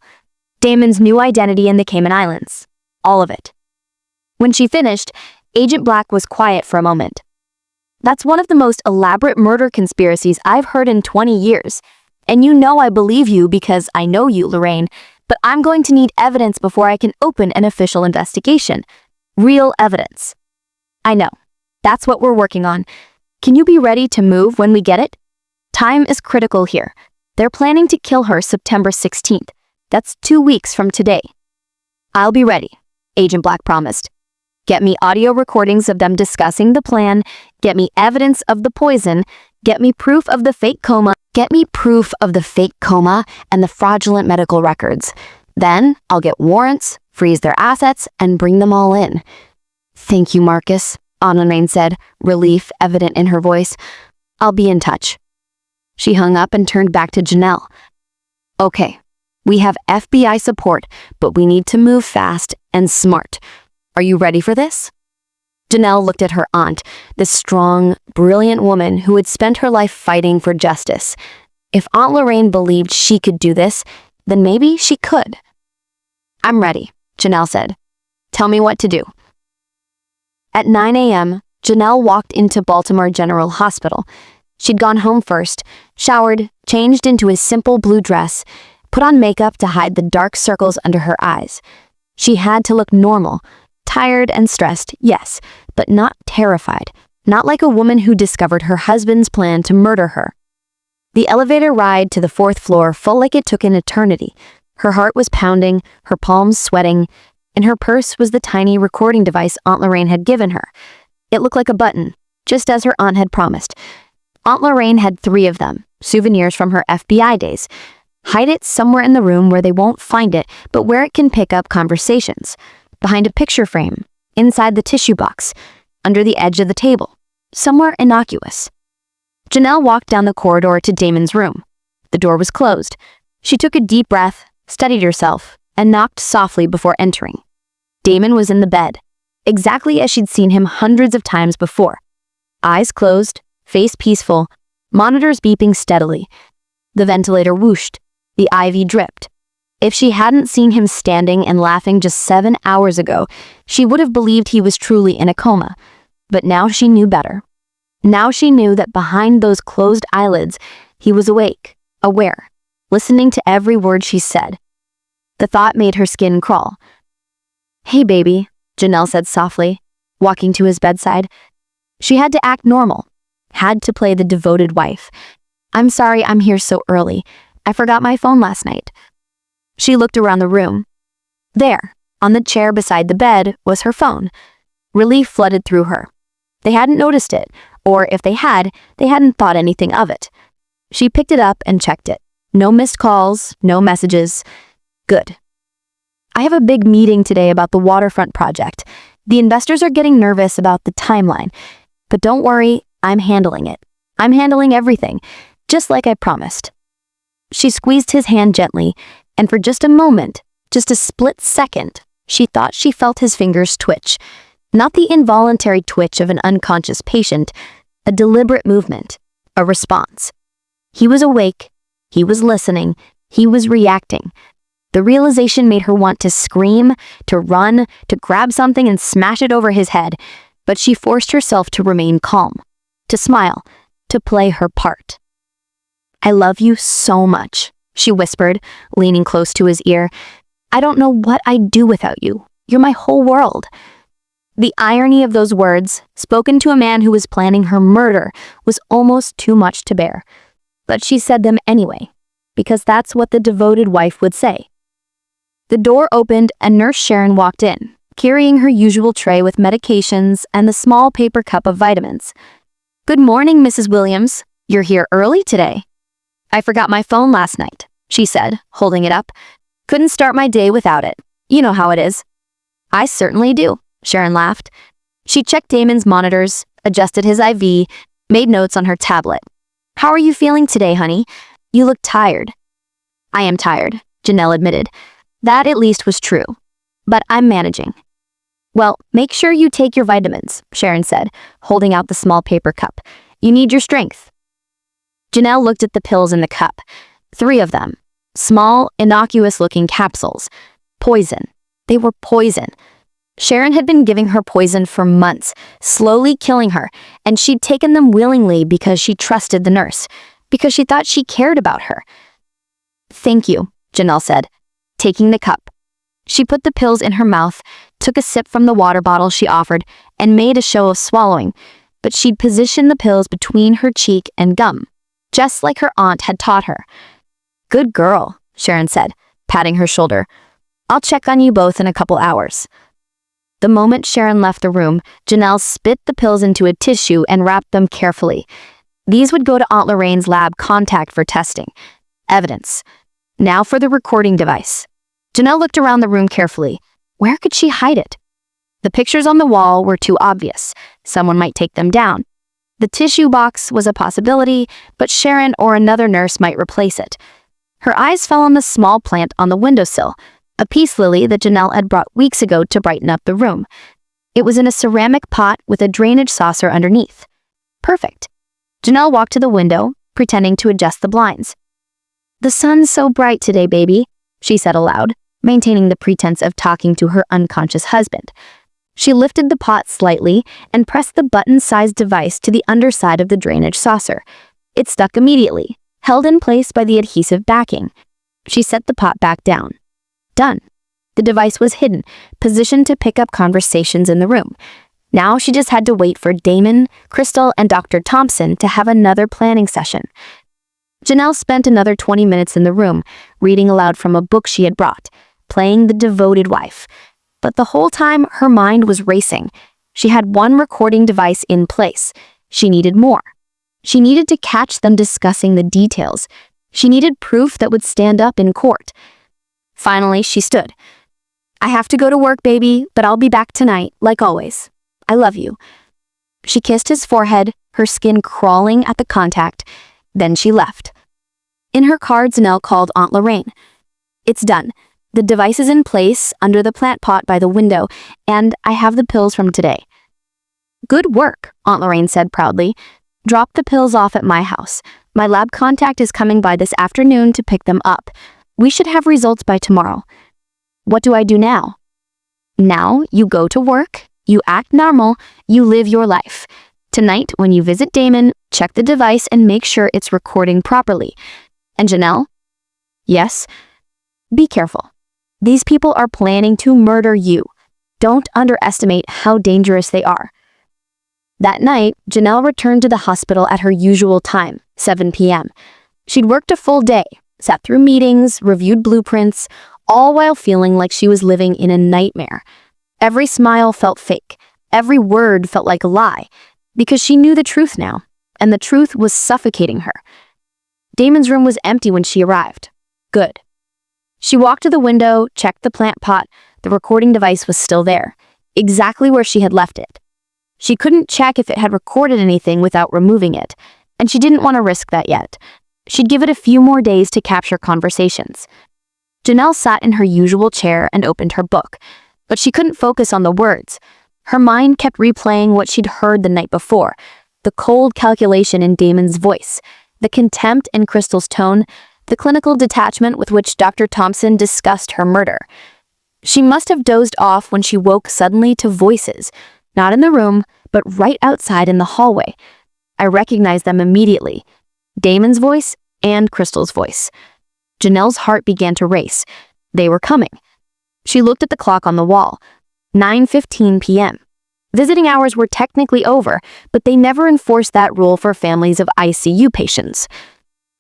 [SPEAKER 1] Damon's new identity in the Cayman Islands. All of it. When she finished, Agent Black was quiet for a moment. That's one of the most elaborate murder conspiracies I've heard in 20 years. And you know I believe you because I know you, Lorraine, but I'm going to need evidence before I can open an official investigation. Real evidence. I know. That's what we're working on. Can you be ready to move when we get it? Time is critical here. They're planning to kill her September 16th. That's 2 weeks from today. I'll be ready, Agent Black promised. Get me audio recordings of them discussing the plan, get me evidence of the poison, get me proof of the fake coma and the fraudulent medical records. Then I'll get warrants, freeze their assets, and bring them all in. Thank you, Marcus, Lorraine said, relief evident in her voice. I'll be in touch. She hung up and turned back to Janelle. Okay, we have FBI support, but we need to move fast and smart. Are you ready for this? Janelle looked at her aunt, this strong, brilliant woman who had spent her life fighting for justice. If Aunt Lorraine believed she could do this, then maybe she could. I'm ready, Janelle said. Tell me what to do. At 9 a.m., Janelle walked into Baltimore General Hospital. She'd gone home first, showered, changed into a simple blue dress, put on makeup to hide the dark circles under her eyes. She had to look normal. Tired and stressed, yes, but not terrified, not like a woman who discovered her husband's plan to murder her. The elevator ride to the 4th floor felt like it took an eternity. Her heart was pounding, her palms sweating. In her purse was the tiny recording device Aunt Lorraine had given her. It looked like a button, just as her aunt had promised. Aunt Lorraine had 3 of them, souvenirs from her FBI days. Hide it somewhere in the room where they won't find it, but where it can pick up conversations. Behind a picture frame, inside the tissue box, under the edge of the table, somewhere innocuous. Janelle walked down the corridor to Damon's room. The door was closed. She took a deep breath, steadied herself, and knocked softly before entering. Damon was in the bed, exactly as she'd seen him hundreds of times before. Eyes closed, face peaceful, monitors beeping steadily. The ventilator whooshed, the IV dripped. If she hadn't seen him standing and laughing just 7 hours ago, she would have believed he was truly in a coma. But now she knew better. Now she knew that behind those closed eyelids, he was awake, aware, listening to every word she said. The thought made her skin crawl. Hey, baby, Janelle said softly, walking to his bedside. She had to act normal, had to play the devoted wife. I'm sorry I'm here so early. I forgot my phone last night. She looked around the room. There, on the chair beside the bed, was her phone. Relief flooded through her. They hadn't noticed it, or if they had, they hadn't thought anything of it. She picked it up and checked it. No missed calls, no messages. Good. I have a big meeting today about the waterfront project. The investors are getting nervous about the timeline. But don't worry, I'm handling it. I'm handling everything, just like I promised. She squeezed his hand gently, and for just a moment, just a split second, she thought she felt his fingers twitch. Not the involuntary twitch of an unconscious patient, a deliberate movement, a response. He was awake, he was listening, he was reacting. The realization made her want to scream, to run, to grab something and smash it over his head, but she forced herself to remain calm, to smile, to play her part. I love you so much, she whispered, leaning close to his ear. I don't know what I'd do without you. You're my whole world. The irony of those words, spoken to a man who was planning her murder, was almost too much to bear. But she said them anyway, because that's what the devoted wife would say. The door opened and Nurse Sharon walked in, carrying her usual tray with medications and the small paper cup of vitamins. Good morning, Mrs. Williams. You're here early today. I forgot my phone last night, she said, holding it up. Couldn't start my day without it. You know how it is. I certainly do, Sharon laughed. She checked Damon's monitors, adjusted his IV, made notes on her tablet. How are you feeling today, honey? You look tired. I am tired, Janelle admitted. That at least was true. But I'm managing. Well, make sure you take your vitamins, Sharon said, holding out the small paper cup. You need your strength. Janelle looked at the pills in the cup. 3 of them. Small, innocuous-looking capsules. Poison. They were poison. Sharon had been giving her poison for months, slowly killing her, and she'd taken them willingly because she trusted the nurse, because she thought she cared about her. "Thank you," Janelle said, taking the cup. She put the pills in her mouth, took a sip from the water bottle she offered, and made a show of swallowing, but she'd positioned the pills between her cheek and gum, just like her aunt had taught her. "Good girl," Sharon said, patting her shoulder. "I'll check on you both in a couple hours." The moment Sharon left the room, Janelle spit the pills into a tissue and wrapped them carefully. These would go to Aunt Lorraine's lab contact for testing. Evidence. Now for the recording device. Janelle looked around the room carefully. Where could she hide it? The pictures on the wall were too obvious. Someone might take them down. The tissue box was a possibility, but Sharon or another nurse might replace it. Her eyes fell on the small plant on the windowsill, a peace lily that Janelle had brought weeks ago to brighten up the room. It was in a ceramic pot with a drainage saucer underneath. Perfect. Janelle walked to the window, pretending to adjust the blinds. "The sun's so bright today, baby," she said aloud, maintaining the pretense of talking to her unconscious husband. She lifted the pot slightly and pressed the button-sized device to the underside of the drainage saucer. It stuck immediately, held in place by the adhesive backing. She set the pot back down. Done. The device was hidden, positioned to pick up conversations in the room. Now she just had to wait for Damon, Crystal, and Dr. Thompson to have another planning session. Janelle spent another 20 minutes in the room, reading aloud from a book she had brought, playing the devoted wife. But the whole time, her mind was racing. She had one recording device in place. She needed more. She needed to catch them discussing the details. She needed proof that would stand up in court. Finally, she stood. "I have to go to work, baby, but I'll be back tonight, like always. I love you." She kissed his forehead, her skin crawling at the contact. Then she left. In her car, Janelle called Aunt Lorraine. "It's done. The device is in place under the plant pot by the window, and I have the pills from today." "Good work," Aunt Lorraine said proudly. "Drop the pills off at my house. My lab contact is coming by this afternoon to pick them up. We should have results by tomorrow." "What do I do now?" "Now you go to work, you act normal, you live your life. Tonight, when you visit Damon, check the device and make sure it's recording properly. And Janelle?" "Yes?" "Be careful. These people are planning to murder you. Don't underestimate how dangerous they are." That night, Janelle returned to the hospital at her usual time, 7 p.m. She'd worked a full day, sat through meetings, reviewed blueprints, all while feeling like she was living in a nightmare. Every smile felt fake. Every word felt like a lie, because she knew the truth now, and the truth was suffocating her. Damon's room was empty when she arrived. Good. She walked to the window, checked the plant pot. The recording device was still there, exactly where she had left it. She couldn't check if it had recorded anything without removing it, and she didn't want to risk that yet. She'd give it a few more days to capture conversations. Janelle sat in her usual chair and opened her book, but she couldn't focus on the words. Her mind kept replaying what she'd heard the night before, the cold calculation in Damon's voice, the contempt in Crystal's tone, the clinical detachment with which Dr. Thompson discussed her murder. She must have dozed off when she woke suddenly to voices, not in the room, but right outside in the hallway. I recognized them immediately. Damon's voice and Crystal's voice. Janelle's heart began to race. They were coming. She looked at the clock on the wall. 9:15 p.m. Visiting hours were technically over, but they never enforced that rule for families of ICU patients.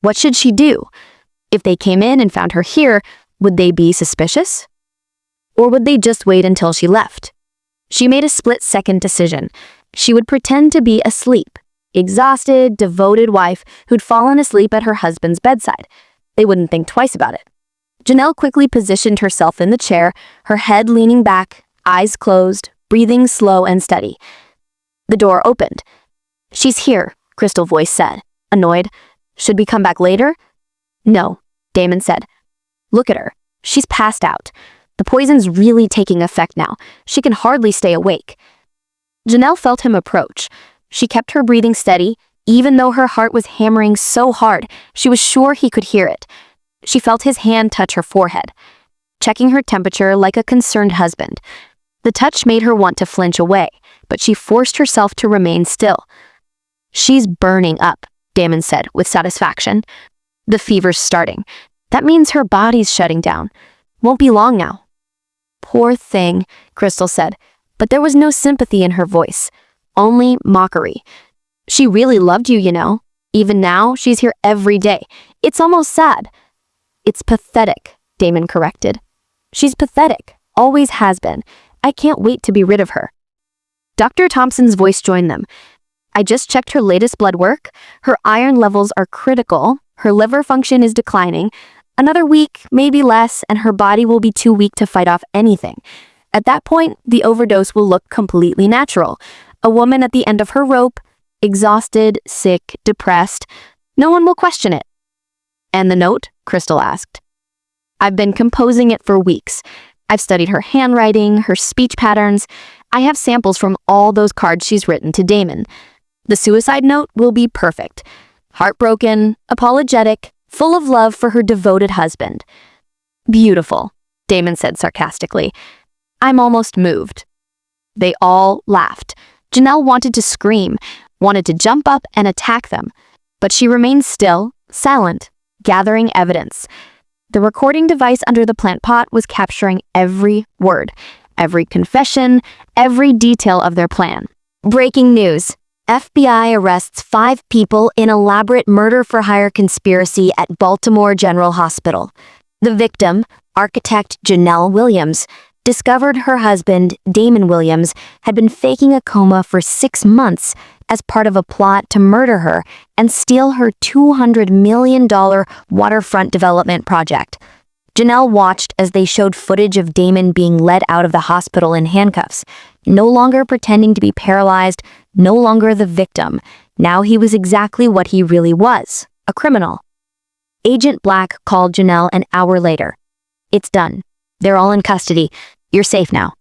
[SPEAKER 1] What should she do? If they came in and found her here, would they be suspicious? Or would they just wait until she left? She made a split-second decision. She would pretend to be asleep, exhausted, devoted wife who'd fallen asleep at her husband's bedside. They wouldn't think twice about it. Janelle quickly positioned herself in the chair, her head leaning back, eyes closed, breathing slow and steady. The door opened. "She's here," Crystal voice said, annoyed. "Should we come back later?" "No," Damon said. "Look at her. She's passed out. The poison's really taking effect now. She can hardly stay awake." Janelle felt him approach. She kept her breathing steady, even though her heart was hammering so hard, she was sure he could hear it. She felt his hand touch her forehead, checking her temperature like a concerned husband. The touch made her want to flinch away, but she forced herself to remain still. "She's burning up," Damon said with satisfaction. "The fever's starting. That means her body's shutting down. Won't be long now." "Poor thing," Crystal said, but there was no sympathy in her voice, only mockery. "She really loved you, you know. Even now, she's here every day. It's almost sad." "It's pathetic," Damon corrected. "She's pathetic, always has been. I can't wait to be rid of her." Dr. Thompson's voice joined them. "I just checked her latest blood work. Her iron levels are critical. Her liver function is declining. Another week, maybe less, and her body will be too weak to fight off anything. At that point, the overdose will look completely natural. A woman at the end of her rope, exhausted, sick, depressed. No one will question it." "And the note?" Crystal asked. "I've been composing it for weeks. I've studied her handwriting, her speech patterns. I have samples from all those cards she's written to Damon. The suicide note will be perfect. Heartbroken, apologetic, full of love for her devoted husband." "Beautiful," Damon said sarcastically. "I'm almost moved." They all laughed. Janelle wanted to scream, wanted to jump up and attack them, but she remained still, silent, gathering evidence. The recording device under the plant pot was capturing every word, every confession, every detail of their plan. Breaking news. FBI arrests 5 people in elaborate murder-for-hire conspiracy at Baltimore General Hospital. The victim, architect Janelle Williams, discovered her husband, Damon Williams, had been faking a coma for 6 months as part of a plot to murder her and steal her $200 million waterfront development project. Janelle watched as they showed footage of Damon being led out of the hospital in handcuffs, no longer pretending to be paralyzed, no longer the victim. Now he was exactly what he really was, a criminal. Agent Black called Janelle an hour later. "It's done. They're all in custody. You're safe now."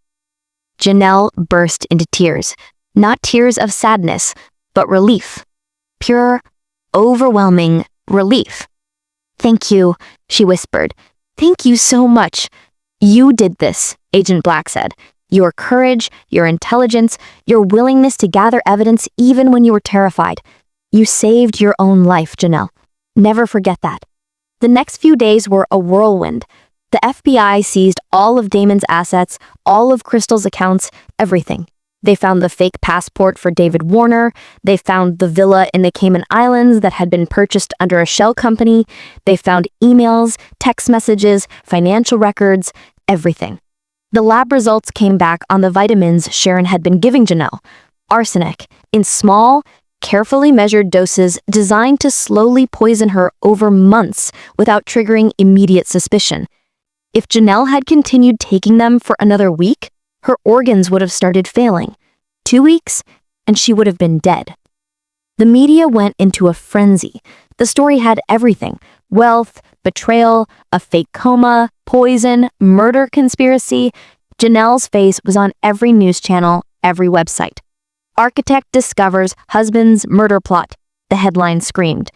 [SPEAKER 1] Janelle burst into tears. Not tears of sadness, but relief. Pure, overwhelming relief. "Thank you," she whispered. "Thank you so much." "You did this," Agent Black said. "Your courage, your intelligence, your willingness to gather evidence even when you were terrified. You saved your own life, Janelle. Never forget that." The next few days were a whirlwind. The FBI seized all of Damon's assets, all of Crystal's accounts, everything. They found the fake passport for David Warner. They found the villa in the Cayman Islands that had been purchased under a shell company. They found emails, text messages, financial records, everything. The lab results came back on the vitamins Sharon had been giving Janelle. Arsenic, in small, carefully measured doses designed to slowly poison her over months without triggering immediate suspicion. If Janelle had continued taking them for another week, her organs would have started failing. 2 weeks, and she would have been dead. The media went into a frenzy. The story had everything: wealth, betrayal, a fake coma, poison, murder conspiracy. Janelle's face was on every news channel, every website. "Architect discovers husband's murder plot," the headline screamed.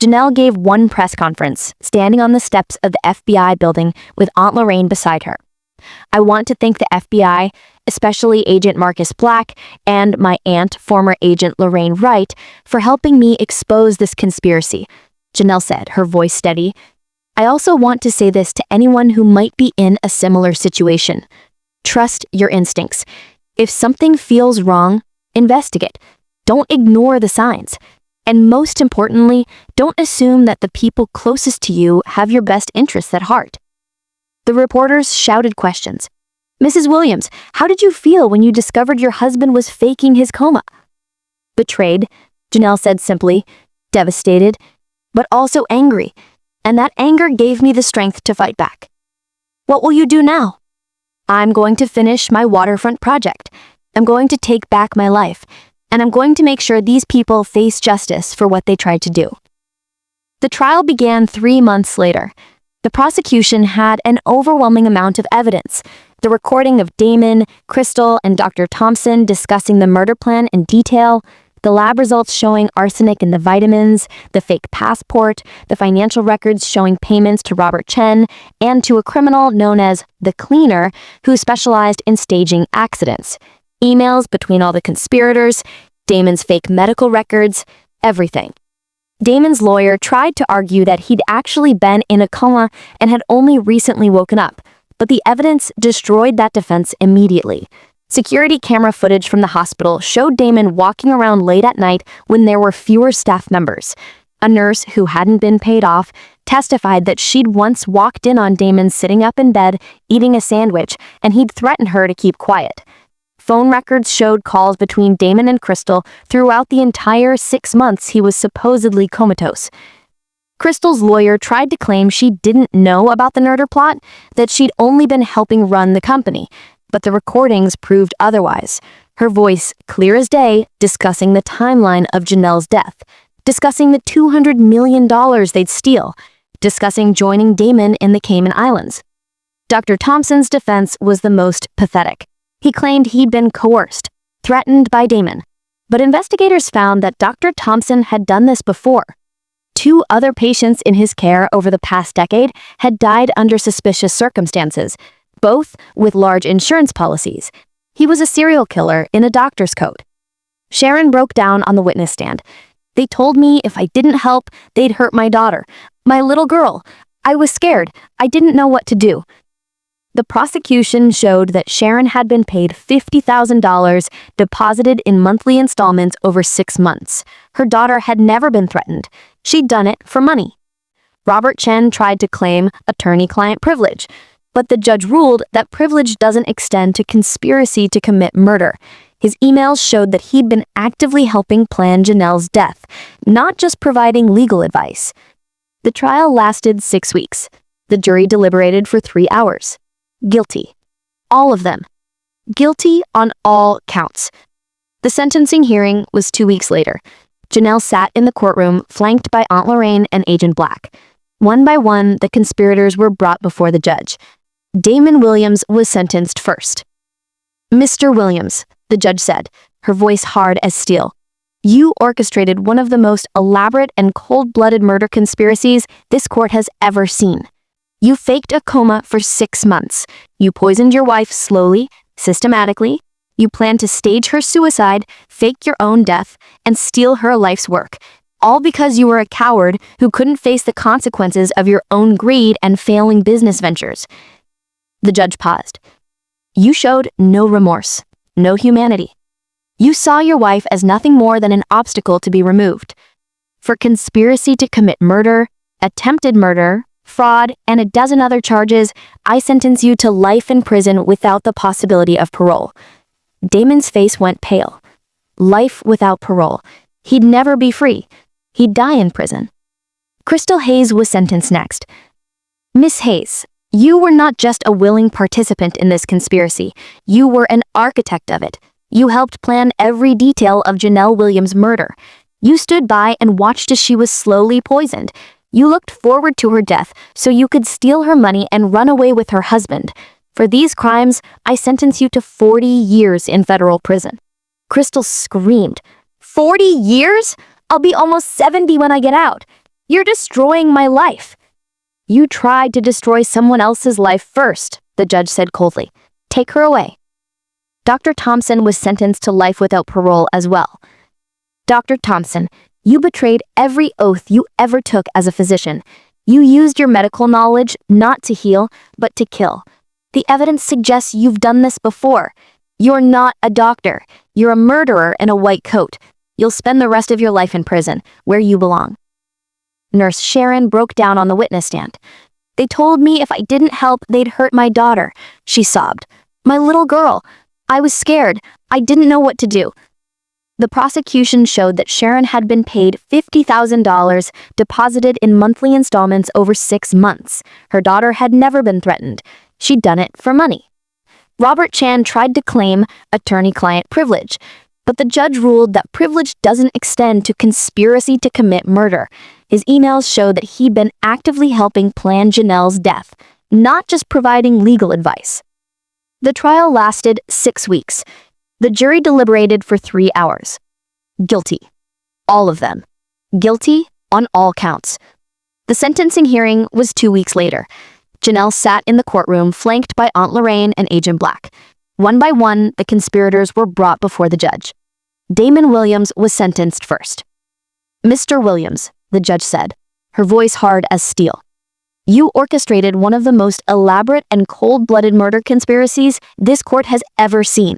[SPEAKER 1] Janelle gave one press conference, standing on the steps of the FBI building with Aunt Lorraine beside her. "I want to thank the FBI, especially Agent Marcus Black and my aunt, former Agent Lorraine Wright, for helping me expose this conspiracy," Janelle said, her voice steady. "I also want to say this to anyone who might be in a similar situation. Trust your instincts. If something feels wrong, investigate. Don't ignore the signs. And most importantly, don't assume that the people closest to you have your best interests at heart." The reporters shouted questions. "Mrs. Williams, how did you feel when you discovered your husband was faking his coma?" "Betrayed," Janelle said simply, "devastated, but also angry, and that anger gave me the strength to fight back." "What will you do now?" "I'm going to finish my waterfront project. I'm going to take back my life, and I'm going to make sure these people face justice for what they tried to do." The trial began 3 months later. The prosecution had an overwhelming amount of evidence: the recording of Damon, Crystal, and Dr. Thompson discussing the murder plan in detail, The lab results showing arsenic in the vitamins, the fake passport, the financial records showing payments to Robert Chen and to a criminal known as the Cleaner who specialized in staging accidents. Emails between all the conspirators, Damon's fake medical records, everything. Damon's lawyer tried to argue that he'd actually been in a coma and had only recently woken up, but the evidence destroyed that defense immediately. Security camera footage from the hospital showed Damon walking around late at night when there were fewer staff members. A nurse who hadn't been paid off testified that she'd once walked in on Damon sitting up in bed, eating a sandwich, and he'd threatened her to keep quiet. Phone records showed calls between Damon and Crystal throughout the entire 6 months he was supposedly comatose. Crystal's lawyer tried to claim she didn't know about the murder plot, that she'd only been helping run the company, but the recordings proved otherwise. Her voice, clear as day, discussing the timeline of Janelle's death, discussing the $200 million they'd steal, discussing joining Damon in the Cayman Islands. Dr. Thompson's defense was the most pathetic. He claimed he'd been coerced, threatened by Damon. But investigators found that Dr. Thompson had done this before. 2 other patients in his care over the past decade had died under suspicious circumstances, both with large insurance policies. He was a serial killer in a doctor's coat. Sharon broke down on the witness stand. They told me if I didn't help, they'd hurt my daughter, my little girl. I was scared. I didn't know what to do. The prosecution showed that Sharon had been paid $50,000 deposited in monthly installments over 6 months. Her daughter had never been threatened. She'd done it for money. Robert Chen tried to claim attorney-client privilege, but the judge ruled that privilege doesn't extend to conspiracy to commit murder. His emails showed that he'd been actively helping plan Janelle's death, not just providing legal advice. The trial lasted 6 weeks. The jury deliberated for 3 hours. Guilty. All of them. Guilty on all counts. The sentencing hearing was 2 weeks later. Janelle sat in the courtroom, flanked by Aunt Lorraine and Agent Black. One by one, the conspirators were brought before the judge. Damon Williams was sentenced first. "Mr. Williams," the judge said, her voice hard as steel, "you orchestrated one of the most elaborate and cold-blooded murder conspiracies this court has ever seen. You faked a coma for 6 months. You poisoned your wife slowly, systematically. You planned to stage her suicide, fake your own death, and steal her life's work, all because you were a coward who couldn't face the consequences of your own greed and failing business ventures." The judge paused. "You showed no remorse, no humanity. You saw your wife as nothing more than an obstacle to be removed. For conspiracy to commit murder, attempted murder, fraud, and a dozen other charges, I sentence you to life in prison without the possibility of parole." Damon's face went pale. Life without parole. He'd never be free. He'd die in prison. Crystal Hayes was sentenced next. "Miss Hayes, you were not just a willing participant in this conspiracy. You were an architect of it. You helped plan every detail of Janelle Williams' murder. You stood by and watched as she was slowly poisoned. You looked forward to her death so you could steal her money and run away with her husband. For these crimes, I sentence you to 40 years in federal prison." Crystal screamed. 40 years? I'll be almost 70 when I get out. You're destroying my life." "You tried to destroy someone else's life first," the judge said coldly. "Take her away." Dr. Thompson was sentenced to life without parole as well. "Dr. Thompson, you betrayed every oath you ever took as a physician. You used your medical knowledge not to heal, but to kill. The evidence suggests you've done this before. You're not a doctor. You're a murderer in a white coat. You'll spend the rest of your life in prison, where you belong." Nurse Sharon broke down on the witness stand. "They told me if I didn't help, they'd hurt my daughter," she sobbed. "My little girl. I was scared. I didn't know what to do." The prosecution showed that Sharon had been paid $50,000 deposited in monthly installments over 6 months. Her daughter had never been threatened. She'd done it for money. Robert Chan tried to claim attorney-client privilege, but the judge ruled that privilege doesn't extend to conspiracy to commit murder. His emails showed that he'd been actively helping plan Janelle's death, not just providing legal advice. The trial lasted 6 weeks. The jury deliberated for 3 hours. Guilty. All of them. Guilty on all counts. The sentencing hearing was 2 weeks later. Janelle sat in the courtroom flanked by Aunt Lorraine and Agent Black. One by one, the conspirators were brought before the judge. Damon Williams was sentenced first. "Mr. Williams," the judge said, her voice hard as steel, "you orchestrated one of the most elaborate and cold-blooded murder conspiracies this court has ever seen.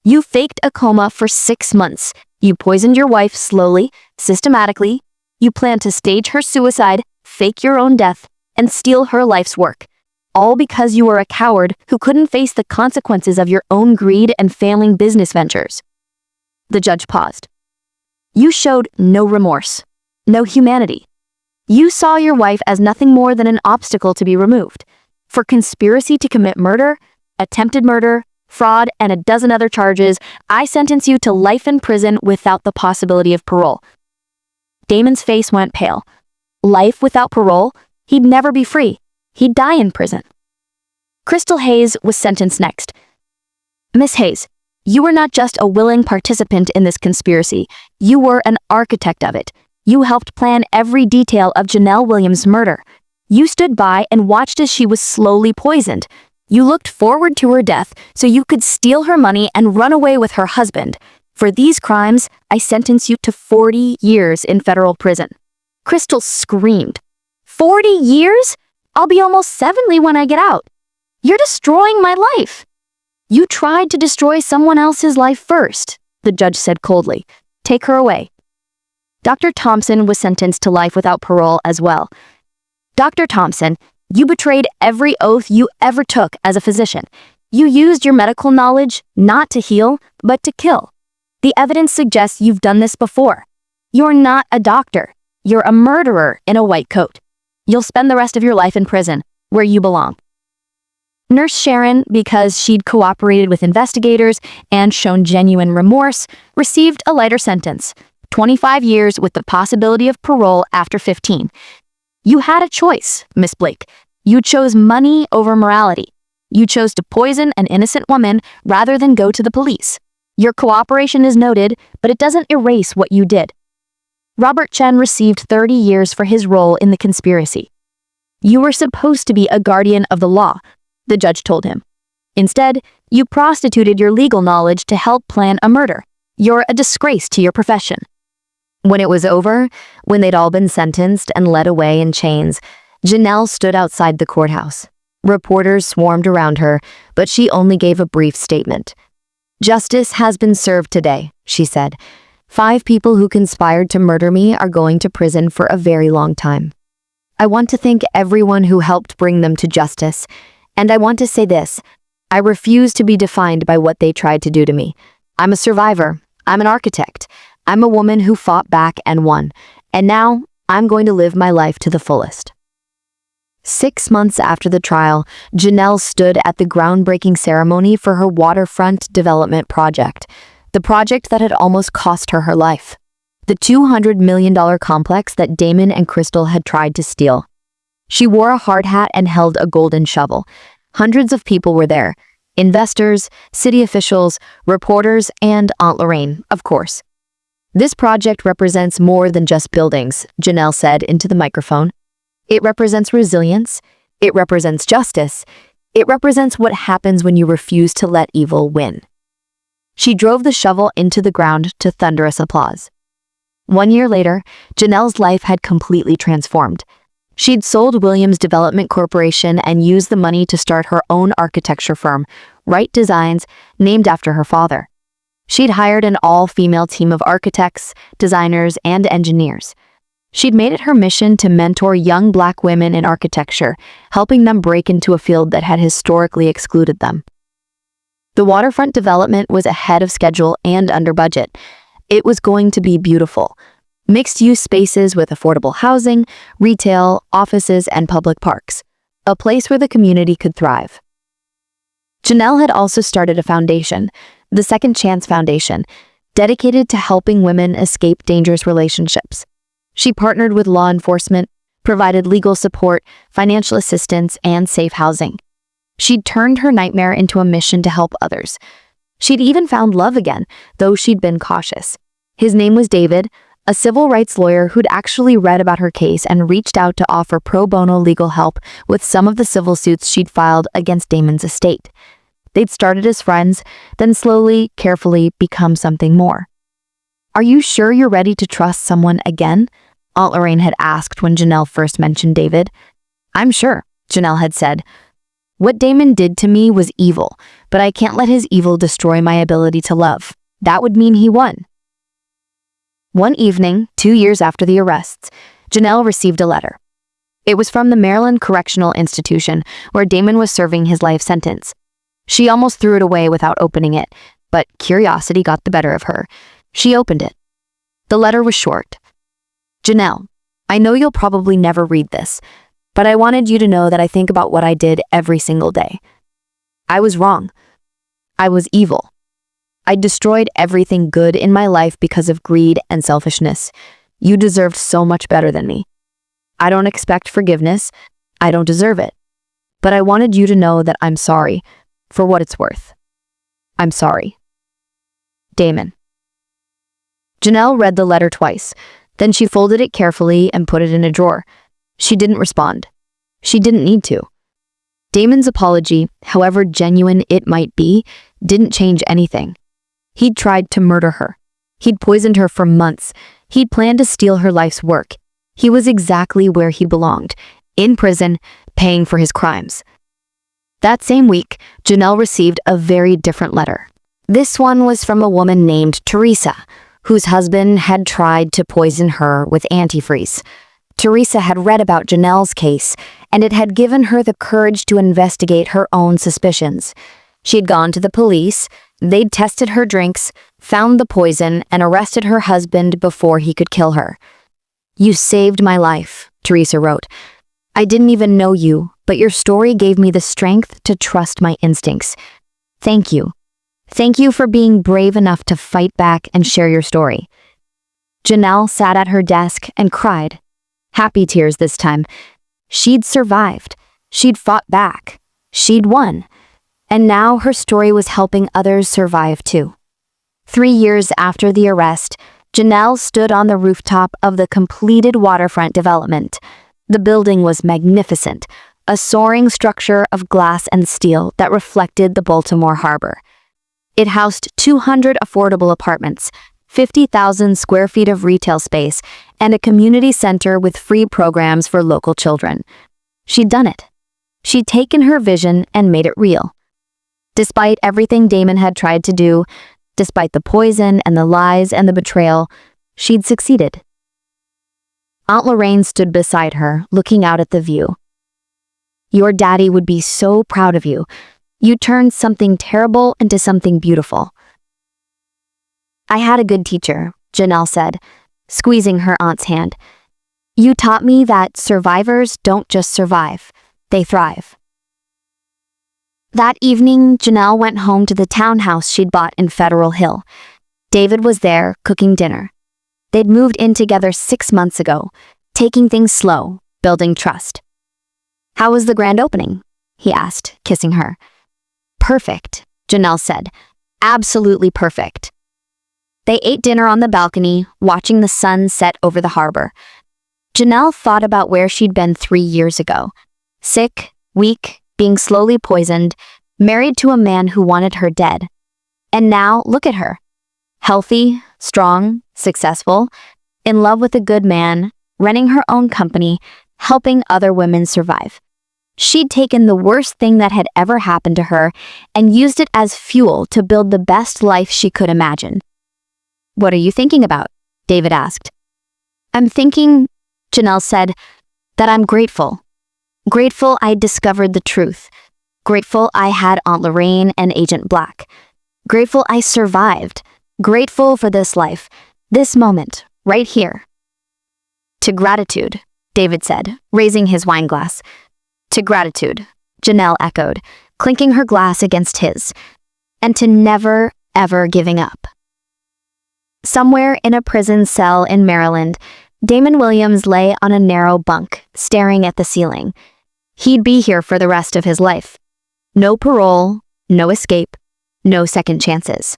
[SPEAKER 1] You faked a coma for 6 months. You poisoned your wife slowly, systematically. You planned to stage her suicide, fake your own death, and steal her life's work. All because you were a coward who couldn't face the consequences of your own greed and failing business ventures." The judge paused. "You showed no remorse, no humanity. You saw your wife as nothing more than an obstacle to be removed. For conspiracy to commit murder, attempted murder, fraud, and a dozen other charges, I sentence you to life in prison without the possibility of parole." Damon's face went pale. Life without parole? He'd never be free. He'd die in prison. Crystal Hayes was sentenced next. "Miss Hayes, you were not just a willing participant in this conspiracy. You were an architect of it. You helped plan every detail of Janelle Williams' murder. You stood by and watched as she was slowly poisoned. You looked forward to her death so you could steal her money and run away with her husband. For these crimes, I sentence you to 40 years in federal prison." Crystal screamed. 40 years? I'll be almost 70 when I get out. You're destroying my life. You tried to destroy someone else's life first, the judge said coldly. Take her away. Dr. Thompson was sentenced to life without parole as well. Dr. Thompson, you betrayed every oath you ever took as a physician. You used your medical knowledge not to heal, but to kill. The evidence suggests you've done this before. You're not a doctor. You're a murderer in a white coat. You'll spend the rest of your life in prison, where you belong. Nurse Sharon, because she'd cooperated with investigators and shown genuine remorse, received a lighter sentence, 25 years with the possibility of parole after 15. You had a choice, Miss Blake. You chose money over morality. You chose to poison an innocent woman rather than go to the police. Your cooperation is noted, but it doesn't erase what you did. Robert Chen received 30 years for his role in the conspiracy. You were supposed to be a guardian of the law, the judge told him. Instead, you prostituted your legal knowledge to help plan a murder. You're a disgrace to your profession. When it was over, when they'd all been sentenced and led away in chains, Janelle stood outside the courthouse. Reporters swarmed around her, but she only gave a brief statement. Justice has been served today, she said. 5 people who conspired to murder me are going to prison for a very long time. I want to thank everyone who helped bring them to justice. And I want to say this, I refuse to be defined by what they tried to do to me. I'm a survivor. I'm an architect. I'm a woman who fought back and won. And now I'm going to live my life to the fullest. 6 months after the trial, Janelle stood at the groundbreaking ceremony for her waterfront development project, the project that had almost cost her her life. The $200 million complex that Damon and Crystal had tried to steal. She wore a hard hat and held a golden shovel. Hundreds of people were there. Investors, city officials, reporters, and Aunt Lorraine, of course. This project represents more than just buildings, Janelle said into the microphone. It represents resilience. It represents justice. It represents what happens when you refuse to let evil win. She drove the shovel into the ground to thunderous applause. 1 year later, Janelle's life had completely transformed. She'd sold Williams Development Corporation and used the money to start her own architecture firm, Wright Designs, named after her father. She'd hired an all-female team of architects, designers, and engineers. She'd made it her mission to mentor young Black women in architecture, helping them break into a field that had historically excluded them. The waterfront development was ahead of schedule and under budget. It was going to be beautiful. Mixed-use spaces with affordable housing, retail, offices, and public parks. A place where the community could thrive. Janelle had also started a foundation, the Second Chance Foundation, dedicated to helping women escape dangerous relationships. She partnered with law enforcement, provided legal support, financial assistance, and safe housing. She'd turned her nightmare into a mission to help others. She'd even found love again, though she'd been cautious. His name was David, a civil rights lawyer who'd actually read about her case and reached out to offer pro bono legal help with some of the civil suits she'd filed against Damon's estate. They'd started as friends, then slowly, carefully become something more. "Are you sure you're ready to trust someone again?" Aunt Lorraine had asked when Janelle first mentioned David. "I'm sure," Janelle had said. "What Damon did to me was evil, but I can't let his evil destroy my ability to love. That would mean he won." One evening, 2 years after the arrests, Janelle received a letter. It was from the Maryland Correctional Institution, where Damon was serving his life sentence. She almost threw it away without opening it, but curiosity got the better of her. She opened it. The letter was short. "Janelle, I know you'll probably never read this, but I wanted you to know that I think about what I did every single day. I was wrong. I was evil. I destroyed everything good in my life because of greed and selfishness. You deserved so much better than me. I don't expect forgiveness. I don't deserve it. But I wanted you to know that I'm sorry, for what it's worth. I'm sorry. Damon." Janelle read the letter twice. Then she folded it carefully and put it in a drawer. She didn't respond. She didn't need to. Damon's apology, however genuine it might be, didn't change anything. He'd tried to murder her. He'd poisoned her for months. He'd planned to steal her life's work. He was exactly where he belonged, in prison, paying for his crimes. That same week, Janelle received a very different letter. This one was from a woman named Teresa, whose husband had tried to poison her with antifreeze. Teresa had read about Janelle's case, and it had given her the courage to investigate her own suspicions. She'd gone to the police, they'd tested her drinks, found the poison, and arrested her husband before he could kill her. "You saved my life," Teresa wrote. "I didn't even know you, but your story gave me the strength to trust my instincts. Thank you. Thank you for being brave enough to fight back and share your story." Janelle sat at her desk and cried. Happy tears this time. She'd survived. She'd fought back. She'd won. And now her story was helping others survive too. 3 years after the arrest, Janelle stood on the rooftop of the completed waterfront development. The building was magnificent, a soaring structure of glass and steel that reflected the Baltimore harbor. It housed 200 affordable apartments, 50,000 square feet of retail space, and a community center with free programs for local children. She'd done it. She'd taken her vision and made it real. Despite everything Damon had tried to do, despite the poison and the lies and the betrayal, she'd succeeded. Aunt Lorraine stood beside her, looking out at the view. "Your daddy would be so proud of you. You turned something terrible into something beautiful." "I had a good teacher," Janelle said, squeezing her aunt's hand. "You taught me that survivors don't just survive, they thrive." That evening, Janelle went home to the townhouse she'd bought in Federal Hill. David was there, cooking dinner. They'd moved in together 6 months ago, taking things slow, building trust. "How was the grand opening?" he asked, kissing her. "Perfect," Janelle said. "Absolutely perfect." They ate dinner on the balcony, watching the sun set over the harbor. Janelle thought about where she'd been 3 years ago. Sick, weak, being slowly poisoned, married to a man who wanted her dead. And now, look at her. Healthy, strong, successful, in love with a good man, running her own company, helping other women survive. She'd taken the worst thing that had ever happened to her and used it as fuel to build the best life she could imagine. "What are you thinking about?" David asked. "I'm thinking," Janelle said, "that I'm grateful. Grateful I'd discovered the truth. Grateful I had Aunt Lorraine and Agent Black. Grateful I survived. Grateful for this life, this moment, right here." "To gratitude," David said, raising his wine glass. "To gratitude," Janelle echoed, clinking her glass against his. "And to never, ever giving up." Somewhere in a prison cell in Maryland, Damon Williams lay on a narrow bunk, staring at the ceiling. He'd be here for the rest of his life. No parole, no escape, no second chances.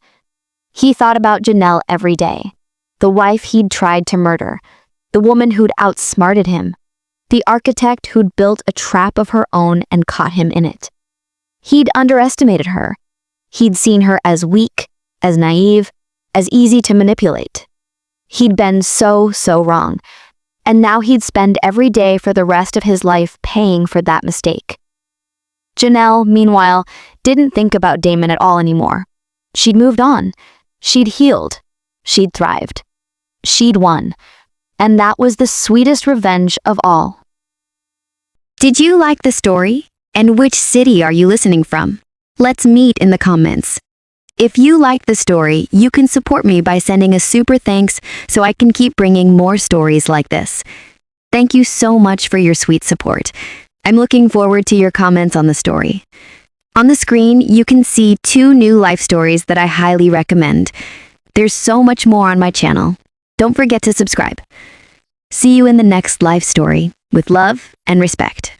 [SPEAKER 1] He thought about Janelle every day. the wife he'd tried to murder, the woman who'd outsmarted him, the architect who'd built a trap of her own and caught him in it. He'd underestimated her. He'd seen her as weak, as naive, as easy to manipulate. He'd been so wrong, and now he'd spend every day for the rest of his life paying for that mistake. Janelle, meanwhile, didn't think about Damon at all anymore. She'd moved on. She'd healed. She'd thrived. She'd won. And that was the sweetest revenge of all.
[SPEAKER 2] Did you like the story? And which city are you listening from? Let's meet in the comments. If you liked the story, you can support me by sending a super thanks so I can keep bringing more stories like this. Thank you so much for your sweet support. I'm looking forward to your comments on the story. On the screen, you can see 2 new life stories that I highly recommend. There's so much more on my channel. Don't forget to subscribe. See you in the next life story, with love and respect.